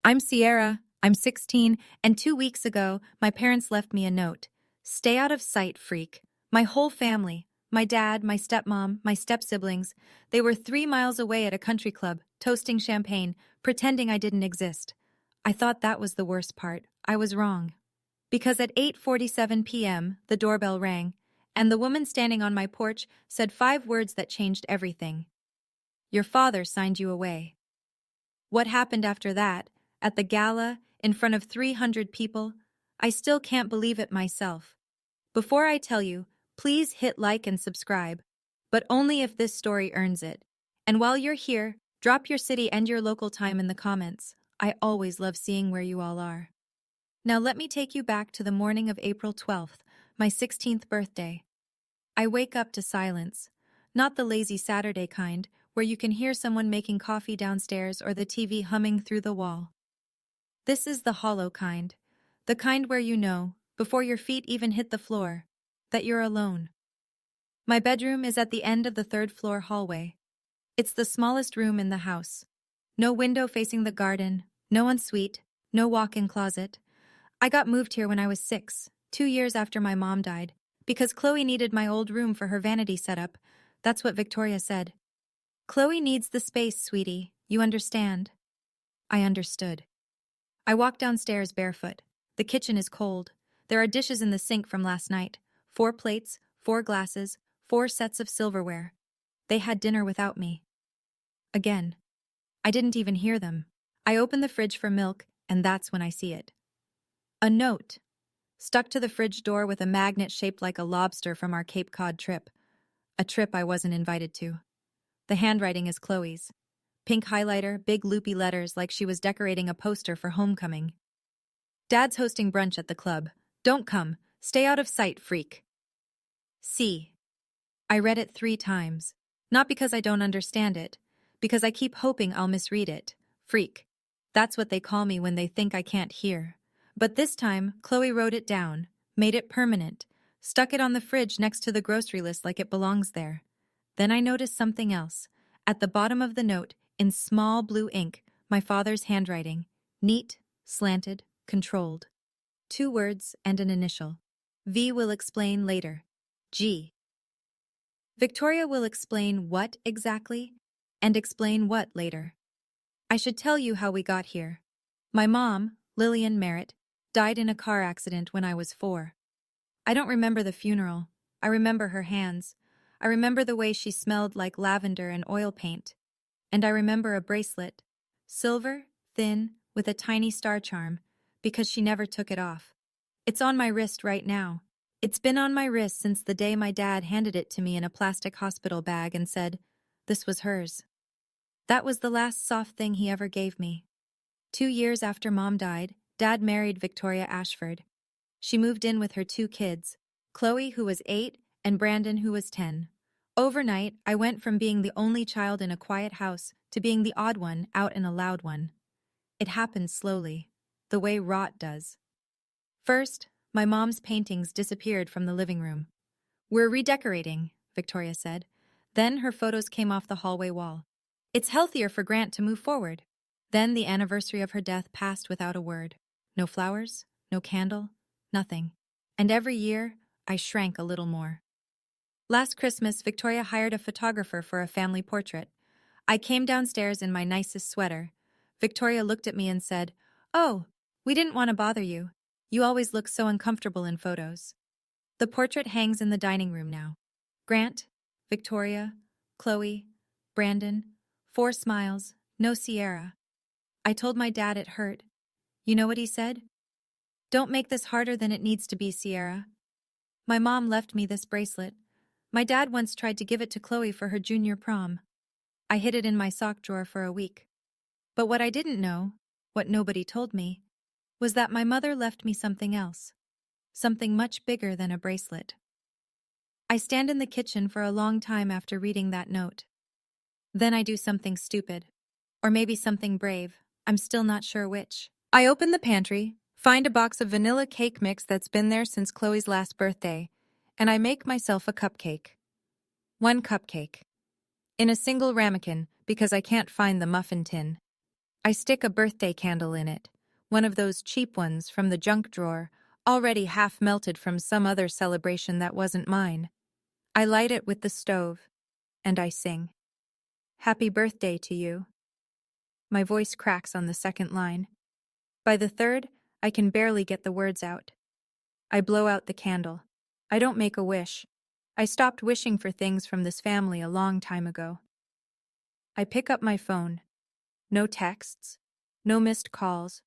I'm Sierra, I'm 16, and 2 weeks ago, my parents left me a note. Stay out of sight, freak. My whole family, my dad, my stepmom, my step-siblings, they were 3 miles away at a country club, toasting champagne, pretending I didn't exist. I thought that was the worst part. I was wrong. Because at 8:47 p.m., the doorbell rang, and the woman standing on my porch said 5 words that changed everything. Your father signed you away. What happened after that, at the gala, in front of 300 people, I still can't believe it myself. Before I tell you, please hit like and subscribe, but only if this story earns it. And while you're here, drop your city and your local time in the comments. I always love seeing where you all are. Now let me take you back to the morning of April 12th, my 16th birthday. I wake up to silence, not the lazy Saturday kind, where you can hear someone making coffee downstairs or the TV humming through the wall. This is the hollow kind, the kind where you know, before your feet even hit the floor, that you're alone. My bedroom is at the end of the third-floor hallway. It's the smallest room in the house. No window facing the garden, no ensuite, no walk-in closet. I got moved here when I was 6, 2 years after my mom died, because Chloe needed my old room for her vanity setup. That's what Victoria said. Chloe needs the space, sweetie. You understand? I understood. I walked downstairs barefoot. The kitchen is cold. There are dishes in the sink from last night. 4 plates, 4 glasses, 4 sets of silverware. They had dinner without me. Again. I didn't even hear them. I open the fridge for milk, and that's when I see it. A note. Stuck to the fridge door with a magnet shaped like a lobster from our Cape Cod trip. A trip I wasn't invited to. The handwriting is Chloe's. Pink highlighter, big loopy letters like she was decorating a poster for homecoming. Dad's hosting brunch at the club. Don't come. Stay out of sight, freak. C. I read it 3 times. Not because I don't understand it. Because I keep hoping I'll misread it. Freak. That's what they call me when they think I can't hear. But this time, Chloe wrote it down, made it permanent, stuck it on the fridge next to the grocery list like it belongs there. Then I noticed something else. At the bottom of the note, in small blue ink, my father's handwriting. Neat, slanted, controlled. 2 words and an initial. V will explain later. G. Victoria will explain what exactly, and explain what later. I should tell you how we got here. My mom, Lillian Merritt, died in a car accident when I was 4. I don't remember the funeral. I remember her hands. I remember the way she smelled like lavender and oil paint. And I remember a bracelet. Silver, thin, with a tiny star charm, because she never took it off. It's on my wrist right now. It's been on my wrist since the day my dad handed it to me in a plastic hospital bag and said, this was hers. That was the last soft thing he ever gave me. 2 years after Mom died, Dad married Victoria Ashford. She moved in with her 2 kids, Chloe, who was 8, and Brandon, who was 10. Overnight, I went from being the only child in a quiet house to being the odd one out in a loud one. It happened slowly, the way rot does. First, my mom's paintings disappeared from the living room. We're redecorating, Victoria said. Then her photos came off the hallway wall. It's healthier for Grant to move forward. Then the anniversary of her death passed without a word. No flowers, no candle, nothing. And every year, I shrank a little more. Last Christmas, Victoria hired a photographer for a family portrait. I came downstairs in my nicest sweater. Victoria looked at me and said, "Oh, we didn't want to bother you. You always look so uncomfortable in photos." The portrait hangs in the dining room now. Grant, Victoria, Chloe, Brandon, 4 smiles, no Sierra. I told my dad it hurt. You know what he said? "Don't make this harder than it needs to be, Sierra." My mom left me this bracelet. My dad once tried to give it to Chloe for her junior prom. I hid it in my sock drawer for a week. But what I didn't know, what nobody told me, was that my mother left me something else. Something much bigger than a bracelet. I stand in the kitchen for a long time after reading that note. Then I do something stupid. Or maybe something brave. I'm still not sure which. I open the pantry, find a box of vanilla cake mix that's been there since Chloe's last birthday, and I make myself a cupcake. 1 cupcake. In a single ramekin, because I can't find the muffin tin. I stick a birthday candle in it, one of those cheap ones from the junk drawer, already half melted from some other celebration that wasn't mine. I light it with the stove, and I sing, "Happy birthday to you." My voice cracks on the second line. By the third, I can barely get the words out. I blow out the candle. I don't make a wish. I stopped wishing for things from this family a long time ago. I pick up my phone. No texts. No missed calls.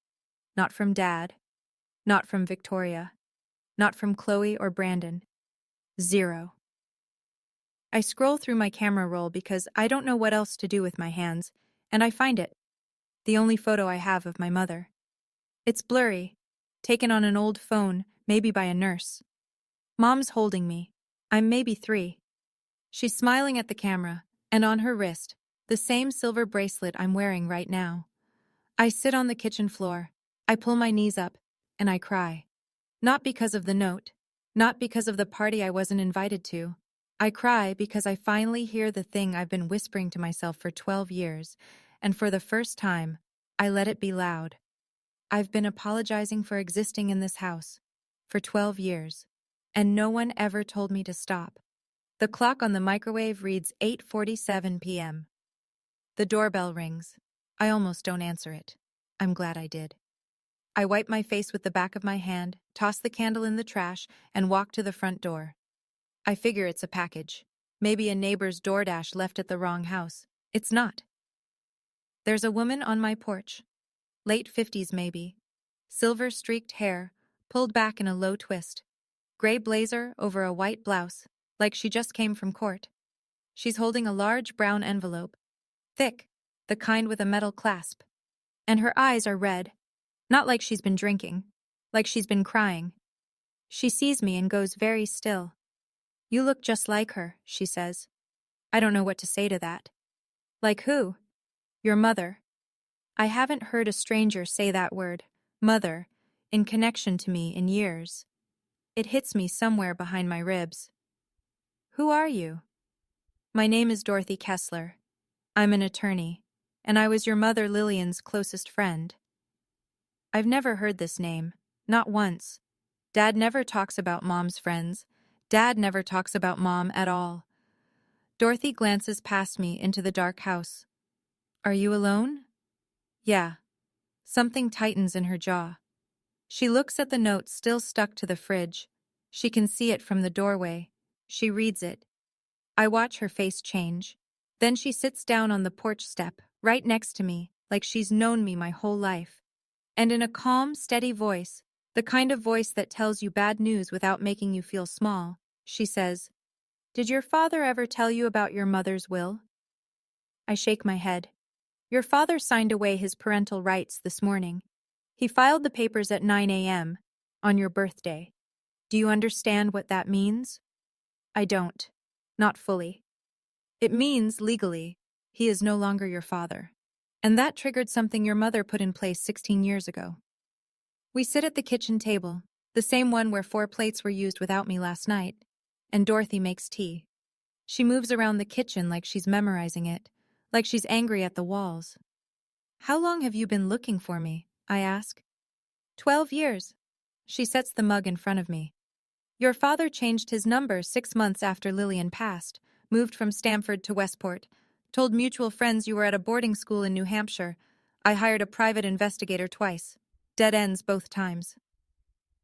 Not from Dad. Not from Victoria. Not from Chloe or Brandon. Zero. I scroll through my camera roll because I don't know what else to do with my hands, and I find it. The only photo I have of my mother. It's blurry, taken on an old phone, maybe by a nurse. Mom's holding me. I'm maybe 3. She's smiling at the camera, and on her wrist, the same silver bracelet I'm wearing right now. I sit on the kitchen floor. I pull my knees up, and I cry. Not because of the note. Not because of the party I wasn't invited to. I cry because I finally hear the thing I've been whispering to myself for 12 years, and for the first time, I let it be loud. I've been apologizing for existing in this house for 12 years, and no one ever told me to stop. The clock on the microwave reads 8:47 p.m. The doorbell rings. I almost don't answer it. I'm glad I did. I wipe my face with the back of my hand, toss the candle in the trash, and walk to the front door. I figure it's a package. Maybe a neighbor's DoorDash left at the wrong house. It's not. There's a woman on my porch. Late 50s maybe. Silver-streaked hair, pulled back in a low twist. Gray blazer over a white blouse, like she just came from court. She's holding a large brown envelope. Thick, the kind with a metal clasp. And her eyes are red. Not like she's been drinking. Like she's been crying. She sees me and goes very still. "You look just like her," she says. I don't know what to say to that. Like who? Your mother. I haven't heard a stranger say that word, mother, in connection to me in years. It hits me somewhere behind my ribs. Who are you? My name is Dorothy Kessler. I'm an attorney, and I was your mother Lillian's closest friend. I've never heard this name, not once. Dad never talks about Mom's friends. Dad never talks about Mom at all. Dorothy glances past me into the dark house. Are you alone? Yeah. Something tightens in her jaw. She looks at the note still stuck to the fridge. She can see it from the doorway. She reads it. I watch her face change. Then she sits down on the porch step, right next to me, like she's known me my whole life. And in a calm, steady voice, the kind of voice that tells you bad news without making you feel small, she says, "Did your father ever tell you about your mother's will?" I shake my head. Your father signed away his parental rights this morning. He filed the papers at 9 a.m. on your birthday. Do you understand what that means? I don't. Not fully. It means, legally, he is no longer your father. And that triggered something your mother put in place 16 years ago. We sit at the kitchen table, the same one where 4 plates were used without me last night, and Dorothy makes tea. She moves around the kitchen like she's memorizing it, like she's angry at the walls. How long have you been looking for me? I ask. 12 years. She sets the mug in front of me. Your father changed his number 6 months after Lillian passed, moved from Stamford to Westport, told mutual friends you were at a boarding school in New Hampshire. I hired a private investigator twice. Dead ends both times.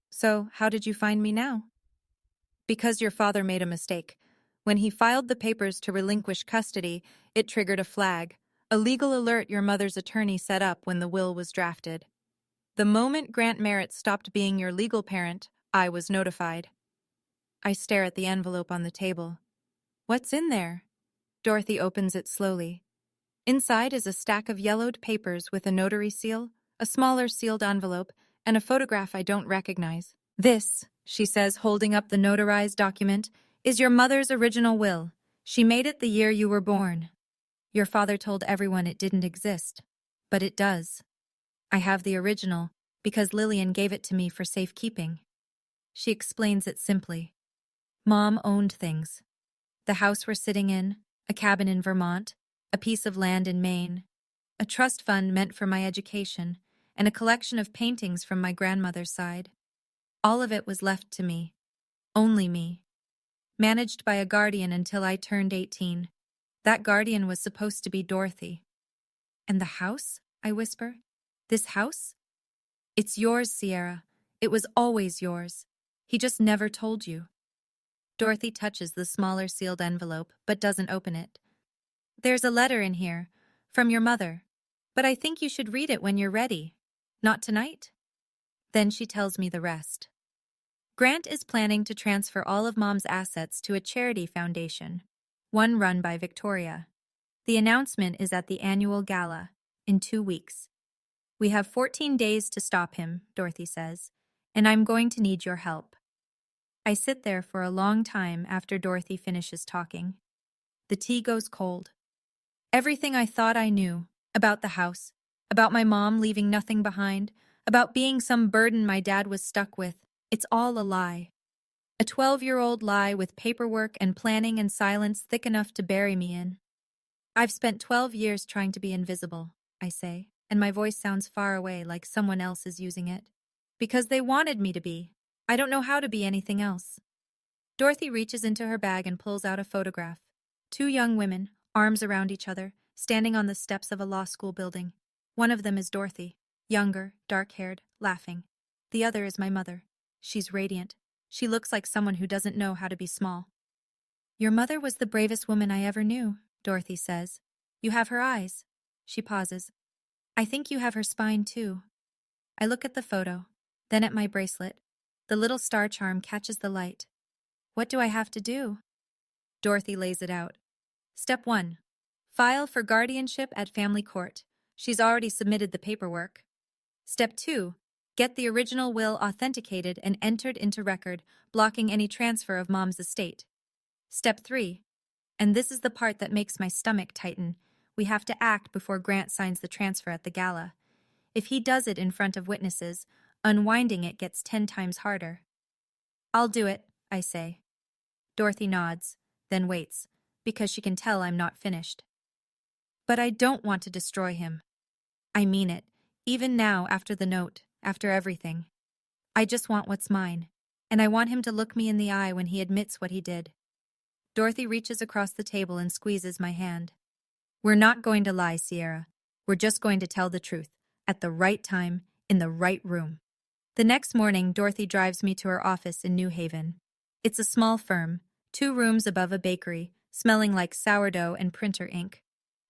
So, how did you find me now? Because your father made a mistake. When he filed the papers to relinquish custody, it triggered a flag, a legal alert your mother's attorney set up when the will was drafted. The moment Grant Merritt stopped being your legal parent, I was notified. I stare at the envelope on the table. What's in there? Dorothy opens it slowly. Inside is a stack of yellowed papers with a notary seal, a smaller sealed envelope, and a photograph I don't recognize. This, she says, holding up the notarized document, is your mother's original will. She made it the year you were born. Your father told everyone it didn't exist, but it does. I have the original because Lillian gave it to me for safekeeping. She explains it simply. Mom owned things. The house we're sitting in, a cabin in Vermont, a piece of land in Maine. a trust fund meant for my education, and a collection of paintings from my grandmother's side. All of it was left to me. Only me. Managed by a guardian until I turned 18. That guardian was supposed to be Dorothy. And the house? I whisper. This house? It's yours, Sierra. It was always yours. He just never told you. Dorothy touches the smaller sealed envelope, but doesn't open it. There's a letter in here, from your mother. But I think you should read it when you're ready. Not tonight? Then she tells me the rest. Grant is planning to transfer all of Mom's assets to a charity foundation, one run by Victoria. The announcement is at the annual gala, in 2 weeks. We have 14 days to stop him, Dorothy says, and I'm going to need your help. I sit there for a long time after Dorothy finishes talking. The tea goes cold. Everything I thought I knew, about the house, about my mom leaving nothing behind, about being some burden my dad was stuck with, it's all a lie. A 12-year-old lie with paperwork and planning and silence thick enough to bury me in. I've spent 12 years trying to be invisible, I say, and my voice sounds far away like someone else is using it. Because they wanted me to be. I don't know how to be anything else. Dorothy reaches into her bag and pulls out a photograph. 2 young women, arms around each other, standing on the steps of a law school building. One of them is Dorothy, younger, dark-haired, laughing. The other is my mother. She's radiant. She looks like someone who doesn't know how to be small. Your mother was the bravest woman I ever knew, Dorothy says. You have her eyes. She pauses. I think you have her spine too. I look at the photo, then at my bracelet. The little star charm catches the light. What do I have to do? Dorothy lays it out. Step 1. File for guardianship at family court. She's already submitted the paperwork. Step 2. Get the original will authenticated and entered into record, blocking any transfer of Mom's estate. Step 3. And this is the part that makes my stomach tighten. We have to act before Grant signs the transfer at the gala. If he does it in front of witnesses, unwinding it gets 10 times harder. I'll do it, I say. Dorothy nods, then waits, because she can tell I'm not finished. But I don't want to destroy him. I mean it, even now after the note, after everything. I just want what's mine, and I want him to look me in the eye when he admits what he did. Dorothy reaches across the table and squeezes my hand. We're not going to lie, Sierra. We're just going to tell the truth, at the right time, in the right room. The next morning, Dorothy drives me to her office in New Haven. It's a small firm, 2 rooms above a bakery, smelling like sourdough and printer ink.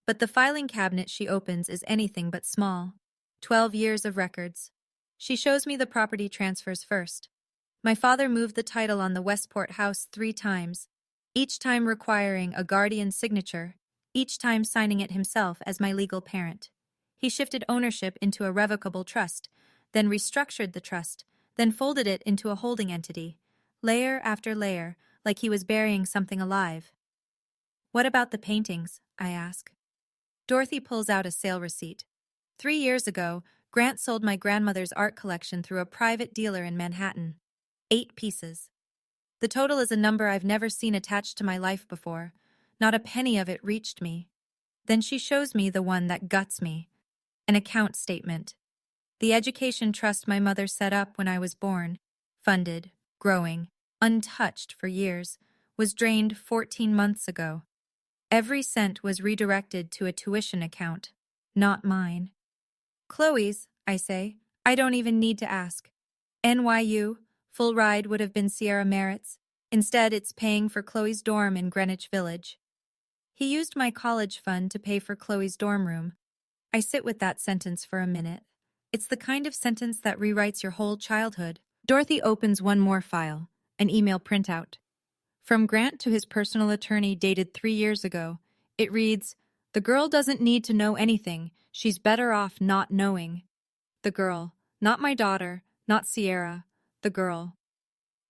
But the filing cabinet she opens is anything but small. 12 years of records. She shows me the property transfers first. My father moved the title on the Westport house 3 times, each time requiring a guardian's signature, each time signing it himself as my legal parent. He shifted ownership into a revocable trust, then restructured the trust, then folded it into a holding entity, layer after layer, like he was burying something alive. What about the paintings? I ask. Dorothy pulls out a sale receipt. 3 years ago, Grant sold my grandmother's art collection through a private dealer in Manhattan. 8 pieces. The total is a number I've never seen attached to my life before. Not a penny of it reached me. Then she shows me the one that guts me. An account statement. The education trust my mother set up when I was born, funded, growing, untouched for years, was drained 14 months ago. Every cent was redirected to a tuition account, not mine. Chloe's, I say. I don't even need to ask. NYU, full ride would have been Sierra Merritt's. Instead, it's paying for Chloe's dorm in Greenwich Village. He used my college fund to pay for Chloe's dorm room. I sit with that sentence for a minute. It's the kind of sentence that rewrites your whole childhood. Dorothy opens one more file, an email printout. From Grant to his personal attorney dated 3 years ago. It reads, "The girl doesn't need to know anything. She's better off not knowing." The girl. Not my daughter, not Sierra. The girl.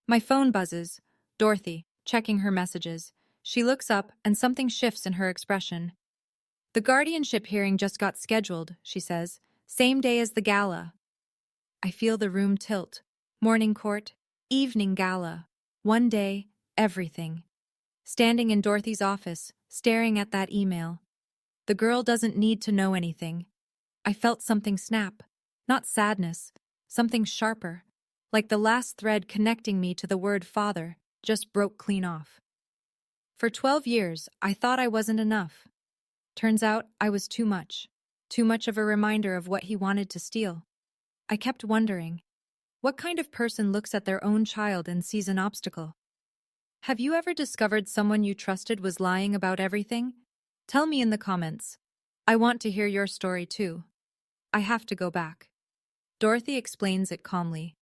My phone buzzes. Dorothy, checking her messages. She looks up and something shifts in her expression. The guardianship hearing just got scheduled, she says. Same day as the gala. I feel the room tilt. Morning court, evening gala. One day, everything. Standing in Dorothy's office, staring at that email. The girl doesn't need to know anything. I felt something snap. Not sadness, something sharper. Like the last thread connecting me to the word father just broke clean off. For 12 years, I thought I wasn't enough. Turns out I was too much. Too much of a reminder of what he wanted to steal. I kept wondering, what kind of person looks at their own child and sees an obstacle? Have you ever discovered someone you trusted was lying about everything? Tell me in the comments. I want to hear your story too. I have to go back. Dorothy explains it calmly.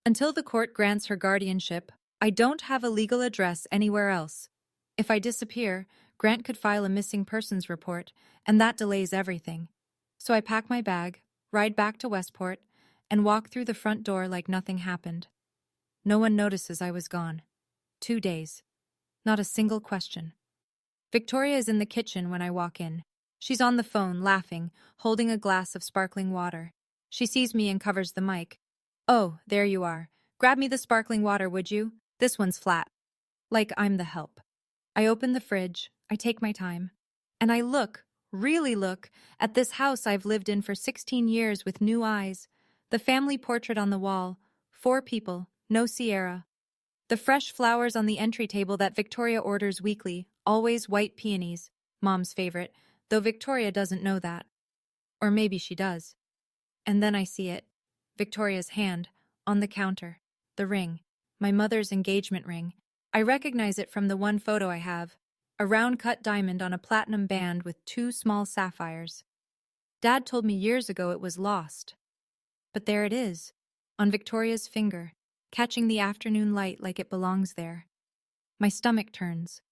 Until the court grants her guardianship, I don't have a legal address anywhere else. If I disappear, Grant could file a missing persons report, and that delays everything. So I pack my bag, ride back to Westport, and walk through the front door like nothing happened. No one notices I was gone. 2 days. Not a single question. Victoria is in the kitchen when I walk in. She's on the phone, laughing, holding a glass of sparkling water. She sees me and covers the mic. "Oh, there you are. Grab me the sparkling water, would you? This one's flat." Like I'm the help. I open the fridge, I take my time, and I look, really look, at this house I've lived in for 16 years with new eyes. The family portrait on the wall, 4 people, no Sierra. The fresh flowers on the entry table that Victoria orders weekly, always white peonies, Mom's favorite, though Victoria doesn't know that. Or maybe she does. And then I see it. Victoria's hand, on the counter. The ring. My mother's engagement ring. I recognize it from the one photo I have. A round-cut diamond on a platinum band with 2 small sapphires. Dad told me years ago it was lost. But there it is, on Victoria's finger, catching the afternoon light like it belongs there. My stomach turns.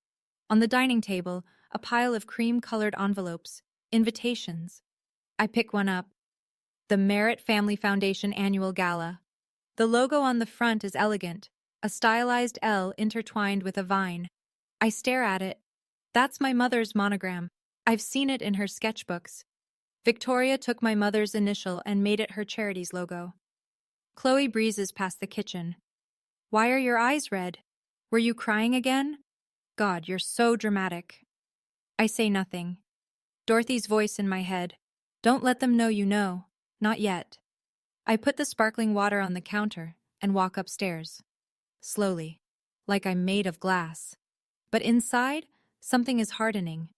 On the dining table, a pile of cream-colored envelopes, invitations. I pick one up. The Merritt Family Foundation Annual Gala. The logo on the front is elegant, a stylized L intertwined with a vine. I stare at it. That's my mother's monogram. I've seen it in her sketchbooks. Victoria took my mother's initial and made it her charity's logo. Chloe breezes past the kitchen. "Why are your eyes red? Were you crying again? God, you're so dramatic." I say nothing. Dorothy's voice in my head. "Don't let them know you know. Not yet." I put the sparkling water on the counter and walk upstairs. Slowly, like I'm made of glass. But inside, something is hardening.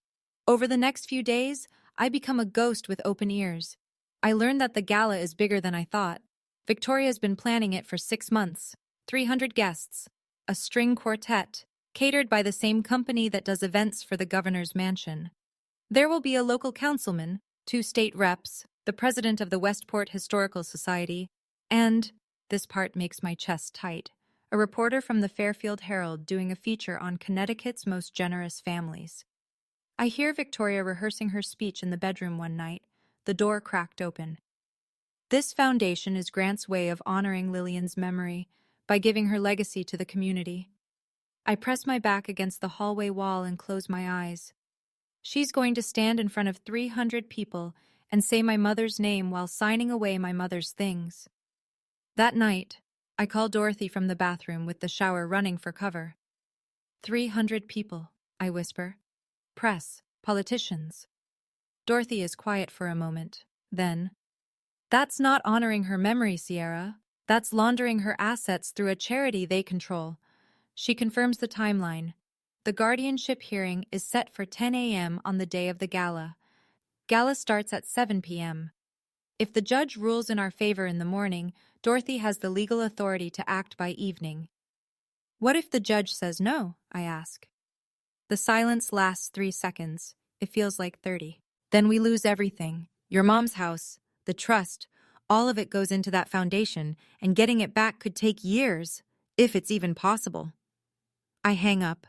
Over the next few days, I become a ghost with open ears. I learn that the gala is bigger than I thought. Victoria's been planning it for 6 months. 300 guests. A string quartet, catered by the same company that does events for the governor's mansion. There will be a local councilman, 2 state reps, the president of the Westport Historical Society, and, this part makes my chest tight, a reporter from the Fairfield Herald doing a feature on Connecticut's most generous families. I hear Victoria rehearsing her speech in the bedroom one night, the door cracked open. This foundation is Grant's way of honoring Lillian's memory by giving her legacy to the community. I press my back against the hallway wall and close my eyes. She's going to stand in front of 300 people and say my mother's name while signing away my mother's things. That night, I call Dorothy from the bathroom with the shower running for cover. 300 people, I whisper. Press, politicians. Dorothy is quiet for a moment. Then, "That's not honoring her memory, Sierra. That's laundering her assets through a charity they control." She confirms the timeline. The guardianship hearing is set for 10 a.m. on the day of the gala. Gala starts at 7 p.m. If the judge rules in our favor in the morning, Dorothy has the legal authority to act by evening. What if the judge says no? I ask. The silence lasts 3 seconds. It feels like 30. Then we lose everything. Your mom's house, the trust, all of it goes into that foundation, and getting it back could take years, if it's even possible. I hang up.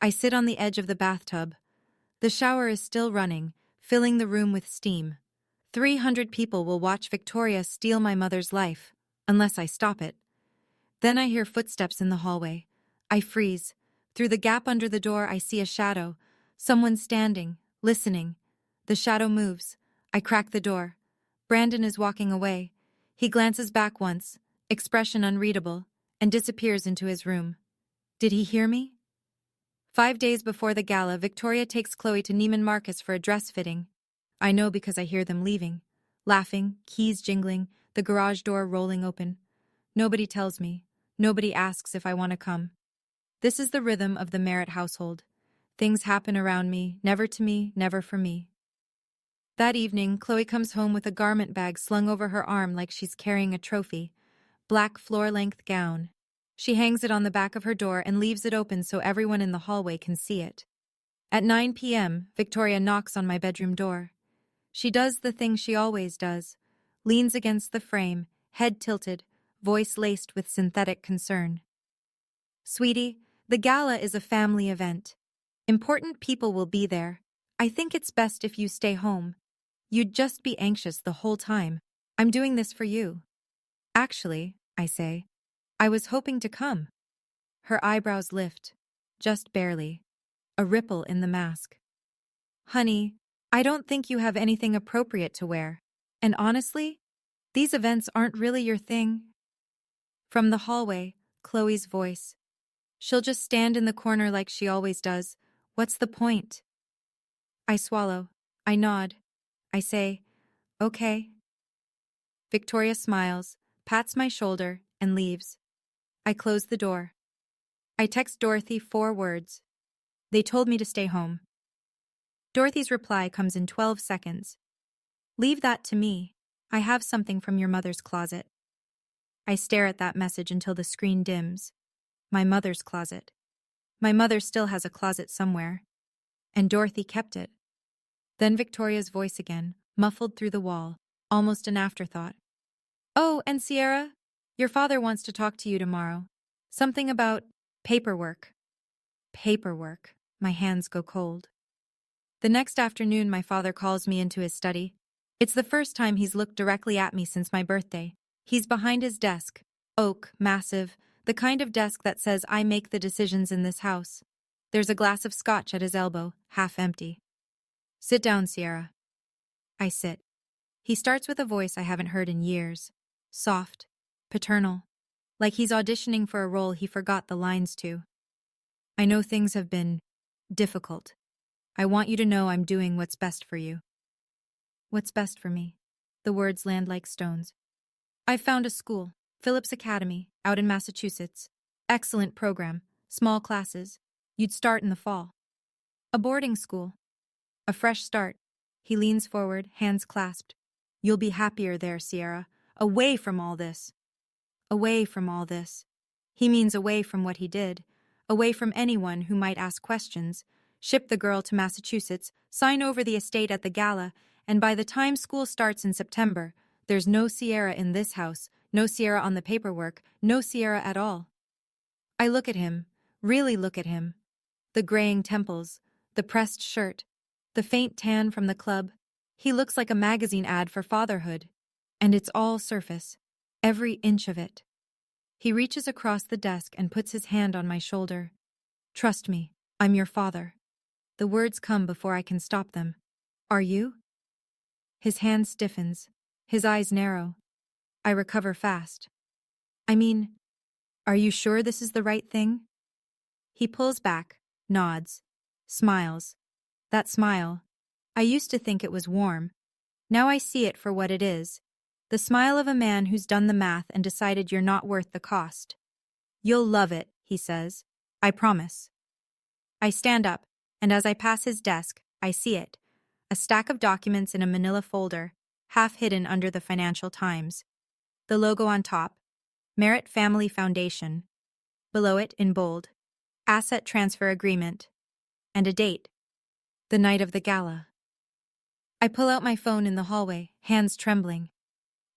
I sit on the edge of the bathtub. The shower is still running, filling the room with steam. 300 people will watch Victoria steal my mother's life, unless I stop it. Then I hear footsteps in the hallway. I freeze. Through the gap under the door, I see a shadow. Someone standing, listening. The shadow moves. I crack the door. Brandon is walking away. He glances back once, expression unreadable, and disappears into his room. Did he hear me? 5 days before the gala, Victoria takes Chloe to Neiman Marcus for a dress fitting. I know because I hear them leaving. Laughing, keys jingling, the garage door rolling open. Nobody tells me. Nobody asks if I want to come. This is the rhythm of the Merritt household. Things happen around me, never to me, never for me. That evening, Chloe comes home with a garment bag slung over her arm like she's carrying a trophy. Black floor-length gown. She hangs it on the back of her door and leaves it open so everyone in the hallway can see it. At 9 p.m., Victoria knocks on my bedroom door. She does the thing she always does. Leans against the frame, head tilted, voice laced with synthetic concern. Sweetie, the gala is a family event. Important people will be there. I think it's best if you stay home. You'd just be anxious the whole time. I'm doing this for you. Actually, I say, I was hoping to come. Her eyebrows lift, just barely. A ripple in the mask. Honey, I don't think you have anything appropriate to wear. And honestly, these events aren't really your thing. From the hallway, Chloe's voice. She'll just stand in the corner like she always does. What's the point? I swallow. I nod. I say, okay. Victoria smiles, pats my shoulder, and leaves. I close the door. I text Dorothy 4 words. They told me to stay home. Dorothy's reply comes in 12 seconds. Leave that to me. I have something from your mother's closet. I stare at that message until the screen dims. My mother's closet. My mother still has a closet somewhere. And Dorothy kept it. Then Victoria's voice again, muffled through the wall, almost an afterthought. Oh, and Sierra, your father wants to talk to you tomorrow. Something about paperwork. Paperwork. My hands go cold. The next afternoon, my father calls me into his study. It's the first time he's looked directly at me since my birthday. He's behind his desk. Oak, massive, the kind of desk that says I make the decisions in this house. There's a glass of scotch at his elbow, half empty. Sit down, Sierra. I sit. He starts with a voice I haven't heard in years. Soft, paternal, like he's auditioning for a role he forgot the lines to. I know things have been difficult. I want you to know I'm doing what's best for you. What's best for me? The words land like stones. I've found a school, Phillips Academy, out in Massachusetts. Excellent program, small classes. You'd start in the fall. A boarding school. A fresh start. He leans forward, hands clasped. You'll be happier there, Sierra. Away from all this. Away from all this. He means away from what he did. Away from anyone who might ask questions. Ship the girl to Massachusetts, sign over the estate at the gala, and by the time school starts in September, there's no Sierra in this house, no Sierra on the paperwork, no Sierra at all. I look at him, really look at him. The graying temples, the pressed shirt, the faint tan from the club. He looks like a magazine ad for fatherhood. And it's all surface, every inch of it. He reaches across the desk and puts his hand on my shoulder. Trust me, I'm your father. The words come before I can stop them. Are you? His hand stiffens. His eyes narrow. I recover fast. I mean, are you sure this is the right thing? He pulls back, nods, smiles. That smile. I used to think it was warm. Now I see it for what it is. The smile of a man who's done the math and decided you're not worth the cost. You'll love it, he says. I promise. I stand up, and as I pass his desk, I see it. A stack of documents in a manila folder, half hidden under the Financial Times. The logo on top, Merritt Family Foundation. Below it, in bold, Asset Transfer Agreement. And a date. The night of the gala. I pull out my phone in the hallway, hands trembling.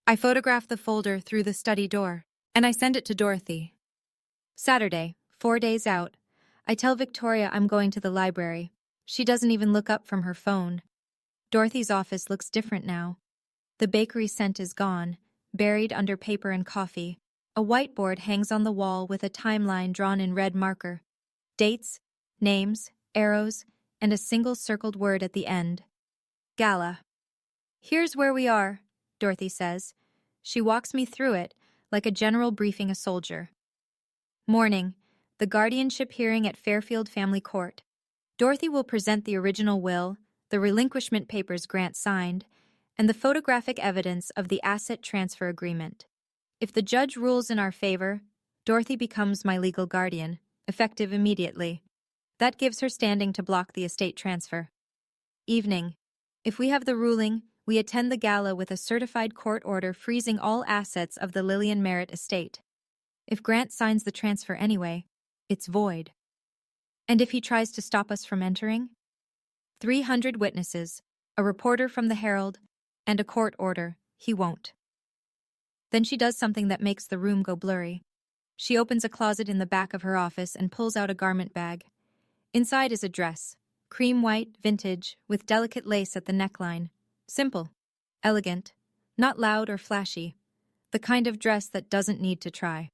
I photograph the folder through the study door, and I send it to Dorothy. Saturday, 4 days out. I tell Victoria I'm going to the library. She doesn't even look up from her phone. Dorothy's office looks different now. The bakery scent is gone, buried under paper and coffee. A whiteboard hangs on the wall with a timeline drawn in red marker. Dates, names, arrows, and a single circled word at the end. Gala. Here's where we are, Dorothy says. She walks me through it, like a general briefing a soldier. Morning. The guardianship hearing at Fairfield Family Court. Dorothy will present the original will, the relinquishment papers Grant signed, and the photographic evidence of the asset transfer agreement. If the judge rules in our favor, Dorothy becomes my legal guardian, effective immediately. That gives her standing to block the estate transfer. Evening. If we have the ruling, we attend the gala with a certified court order freezing all assets of the Lillian Merritt estate. If Grant signs the transfer anyway, it's void. And if he tries to stop us from entering? 300 witnesses, a reporter from the Herald, and a court order. He won't. Then she does something that makes the room go blurry. She opens a closet in the back of her office and pulls out a garment bag. Inside is a dress, cream white, vintage, with delicate lace at the neckline. Simple, elegant, not loud or flashy. The kind of dress that doesn't need to try.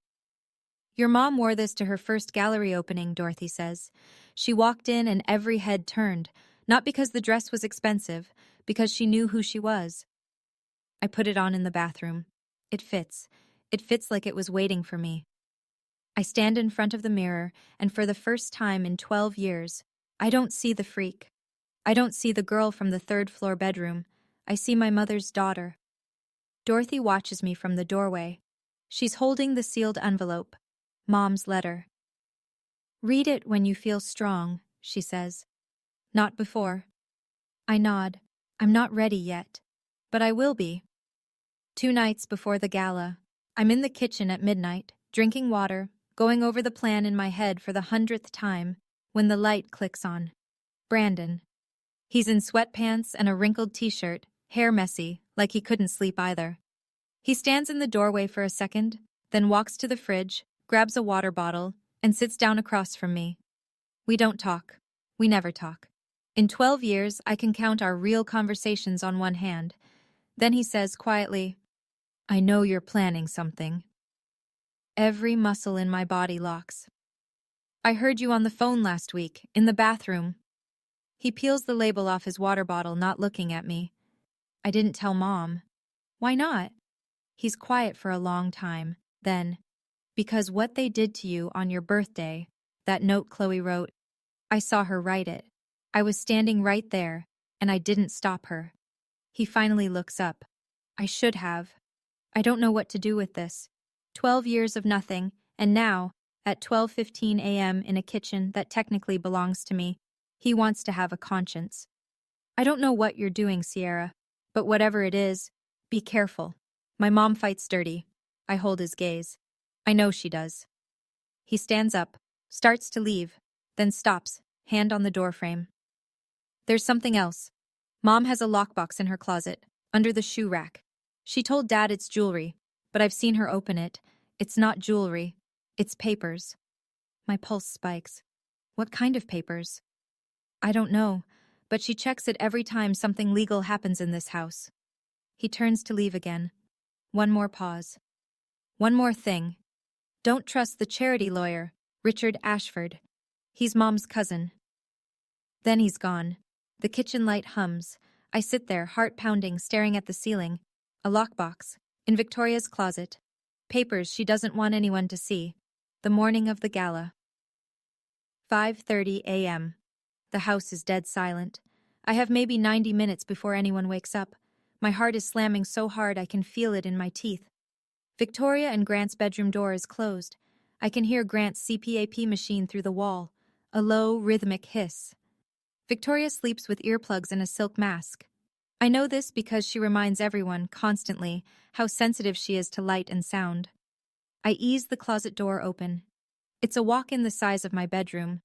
Your mom wore this to her first gallery opening, Dorothy says. She walked in and every head turned, not because the dress was expensive, because she knew who she was. I put it on in the bathroom. It fits. It fits like it was waiting for me. I stand in front of the mirror, and for the first time in 12 years, I don't see the freak. I don't see the girl from the third-floor bedroom. I see my mother's daughter. Dorothy watches me from the doorway. She's holding the sealed envelope. Mom's letter. Read it when you feel strong, she says. Not before. I nod. I'm not ready yet. But I will be. 2 nights before the gala, I'm in the kitchen at midnight, drinking water, going over the plan in my head for the 100th time, when the light clicks on. Brandon. He's in sweatpants and a wrinkled t-shirt, hair messy, like he couldn't sleep either. He stands in the doorway for a second, then walks to the fridge, grabs a water bottle, and sits down across from me. We don't talk. We never talk. In 12 years, I can count our real conversations on one hand. Then he says quietly, I know you're planning something. Every muscle in my body locks. I heard you on the phone last week, in the bathroom. He peels the label off his water bottle, not looking at me. I didn't tell Mom. Why not? He's quiet for a long time. Then, because what they did to you on your birthday, that note Chloe wrote, I saw her write it. I was standing right there, and I didn't stop her. He finally looks up. I should have. I don't know what to do with this. 12 years of nothing, and now, at 12:15 a.m. in a kitchen that technically belongs to me, he wants to have a conscience. I don't know what you're doing, Sierra, but whatever it is, be careful. My mom fights dirty. I hold his gaze. I know she does. He stands up, starts to leave, then stops, hand on the doorframe. There's something else. Mom has a lockbox in her closet, under the shoe rack. She told Dad it's jewelry, but I've seen her open it. It's not jewelry. It's papers. My pulse spikes. What kind of papers? I don't know, but she checks it every time something legal happens in this house. He turns to leave again. One more pause. One more thing. Don't trust the charity lawyer, Richard Ashford. He's Mom's cousin. Then he's gone. The kitchen light hums. I sit there, heart pounding, staring at the ceiling. A lockbox. In Victoria's closet. Papers she doesn't want anyone to see. The morning of the gala. 5:30 a.m. The house is dead silent. I have maybe 90 minutes before anyone wakes up. My heart is slamming so hard I can feel it in my teeth. Victoria and Grant's bedroom door is closed. I can hear Grant's CPAP machine through the wall. A low, rhythmic hiss. Victoria sleeps with earplugs and a silk mask. I know this because she reminds everyone, constantly, how sensitive she is to light and sound. I ease the closet door open. It's a walk-in the size of my bedroom.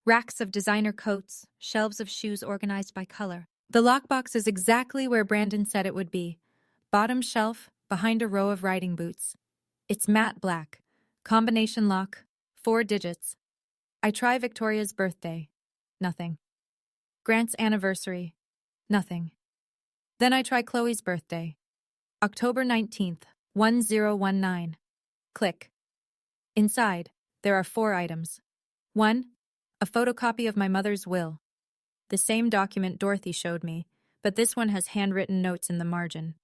Racks of designer coats, shelves of shoes organized by color. The lockbox is exactly where Brandon said it would be. Bottom shelf, behind a row of riding boots. It's matte black. Combination lock, 4 digits. I try Victoria's birthday. Nothing. Grant's anniversary. Nothing. Then I try Chloe's birthday. October 19th, 1019. Click. Inside, there are 4 items. 1. A photocopy of my mother's will. The same document Dorothy showed me, but this one has handwritten notes in the margin.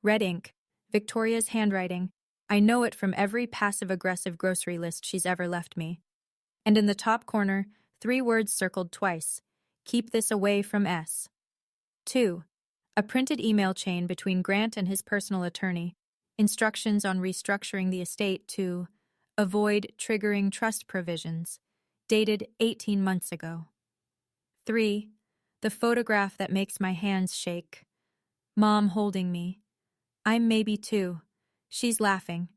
Red ink, Victoria's handwriting. I know it from every passive-aggressive grocery list she's ever left me. And in the top corner, 3 words circled twice. Keep this away from S. 2. A printed email chain between Grant and his personal attorney. Instructions on restructuring the estate to avoid triggering trust provisions. Dated 18 months ago. 3. The photograph that makes my hands shake. Mom holding me. I'm maybe 2. She's laughing.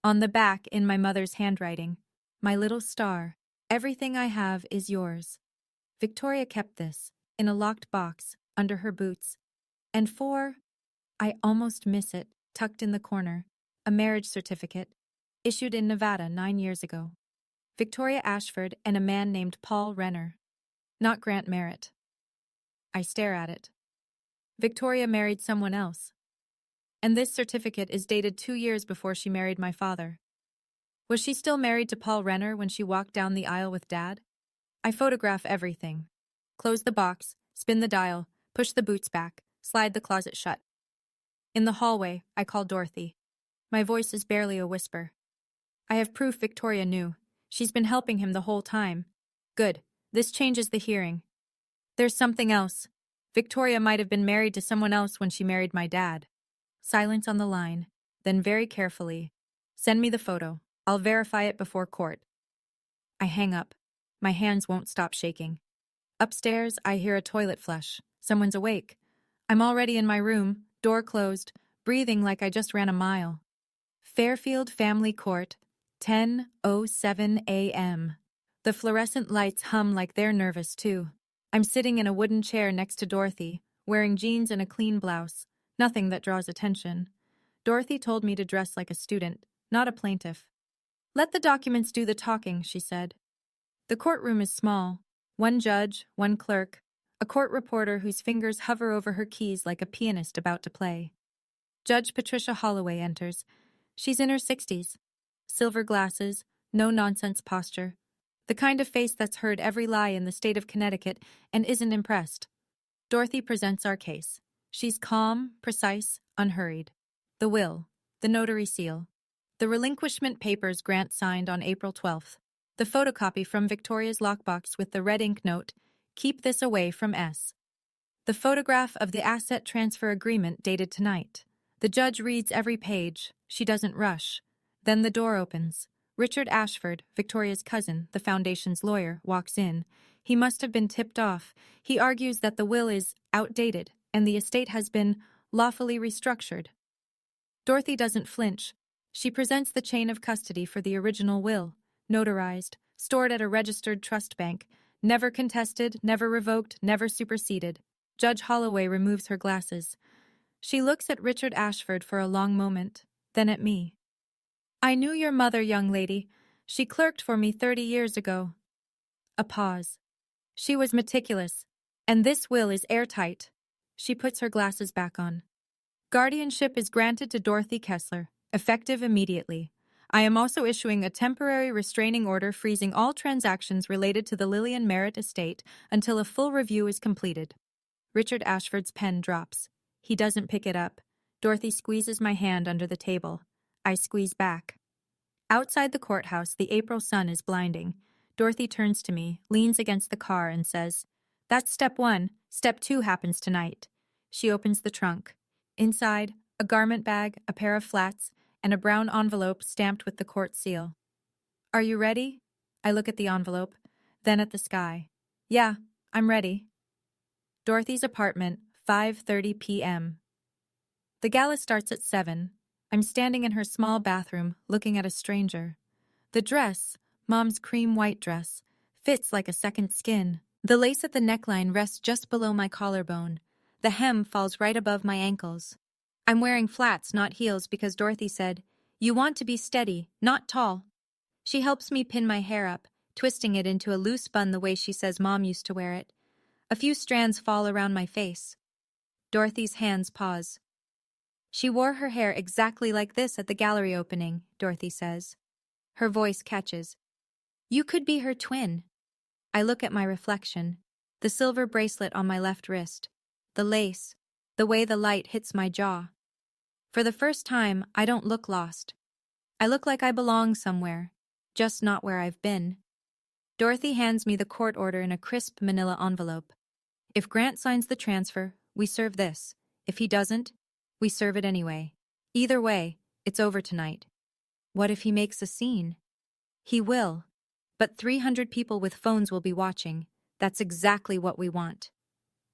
On the back, in my mother's handwriting. My little star. Everything I have is yours. Victoria kept this, in a locked box, under her boots. And 4. I almost miss it, tucked in the corner. A marriage certificate, issued in Nevada 9 years ago. Victoria Ashford and a man named Paul Renner. Not Grant Merritt. I stare at it. Victoria married someone else. And this certificate is dated 2 years before she married my father. Was she still married to Paul Renner when she walked down the aisle with Dad? I photograph everything. Close the box, spin the dial, push the boots back, slide the closet shut. In the hallway, I call Dorothy. My voice is barely a whisper. I have proof Victoria knew. She's been helping him the whole time. Good. This changes the hearing. There's something else. Victoria might have been married to someone else when she married my dad. Silence on the line, then very carefully. Send me the photo. I'll verify it before court. I hang up. My hands won't stop shaking. Upstairs, I hear a toilet flush. Someone's awake. I'm already in my room, door closed, breathing like I just ran a mile. Fairfield Family Court, 10:07 a.m. The fluorescent lights hum like they're nervous, too. I'm sitting in a wooden chair next to Dorothy, wearing jeans and a clean blouse. Nothing that draws attention. Dorothy told me to dress like a student, not a plaintiff. Let the documents do the talking, she said. The courtroom is small. One judge, one clerk, a court reporter whose fingers hover over her keys like a pianist about to play. Judge Patricia Holloway enters. She's in her 60s. Silver glasses, no-nonsense posture. The kind of face that's heard every lie in the state of Connecticut and isn't impressed. Dorothy presents our case. She's calm, precise, unhurried. The will, the notary seal, the relinquishment papers Grant signed on April 12th, the photocopy from Victoria's lockbox with the red ink note, "Keep this away from S." The photograph of the asset transfer agreement dated tonight. The judge reads every page. She doesn't rush. Then the door opens. Richard Ashford, Victoria's cousin, the foundation's lawyer, walks in. He must have been tipped off. He argues that the will is outdated and the estate has been lawfully restructured. Dorothy doesn't flinch. She presents the chain of custody for the original will, notarized, stored at a registered trust bank, never contested, never revoked, never superseded. Judge Holloway removes her glasses. She looks at Richard Ashford for a long moment, then at me. I knew your mother, young lady. She clerked for me 30 years ago. A pause. She was meticulous, and this will is airtight. She puts her glasses back on. Guardianship is granted to Dorothy Kessler, effective immediately. I am also issuing a temporary restraining order freezing all transactions related to the Lillian Merritt estate until a full review is completed. Richard Ashford's pen drops. He doesn't pick it up. Dorothy squeezes my hand under the table. I squeeze back. Outside the courthouse, the April sun is blinding. Dorothy turns to me, leans against the car, and says, "That's step 1. Step 2 happens tonight." She opens the trunk. Inside, a garment bag, a pair of flats, and a brown envelope stamped with the court seal. Are you ready? I look at the envelope, then at the sky. Yeah, I'm ready. Dorothy's apartment, 5:30 p.m. The gala starts at 7. I'm standing in her small bathroom, looking at a stranger. The dress, Mom's cream white dress, fits like a second skin. The lace at the neckline rests just below my collarbone. The hem falls right above my ankles. I'm wearing flats, not heels, because Dorothy said, "You want to be steady, not tall." She helps me pin my hair up, twisting it into a loose bun the way she says Mom used to wear it. A few strands fall around my face. Dorothy's hands pause. She wore her hair exactly like this at the gallery opening, Dorothy says. Her voice catches. You could be her twin. I look at my reflection, the silver bracelet on my left wrist, the lace, the way the light hits my jaw. For the first time, I don't look lost. I look like I belong somewhere, just not where I've been. Dorothy hands me the court order in a crisp manila envelope. If Grant signs the transfer, we serve this. If he doesn't, we serve it anyway. Either way, it's over tonight. What if he makes a scene? He will. But 300 people with phones will be watching. That's exactly what we want.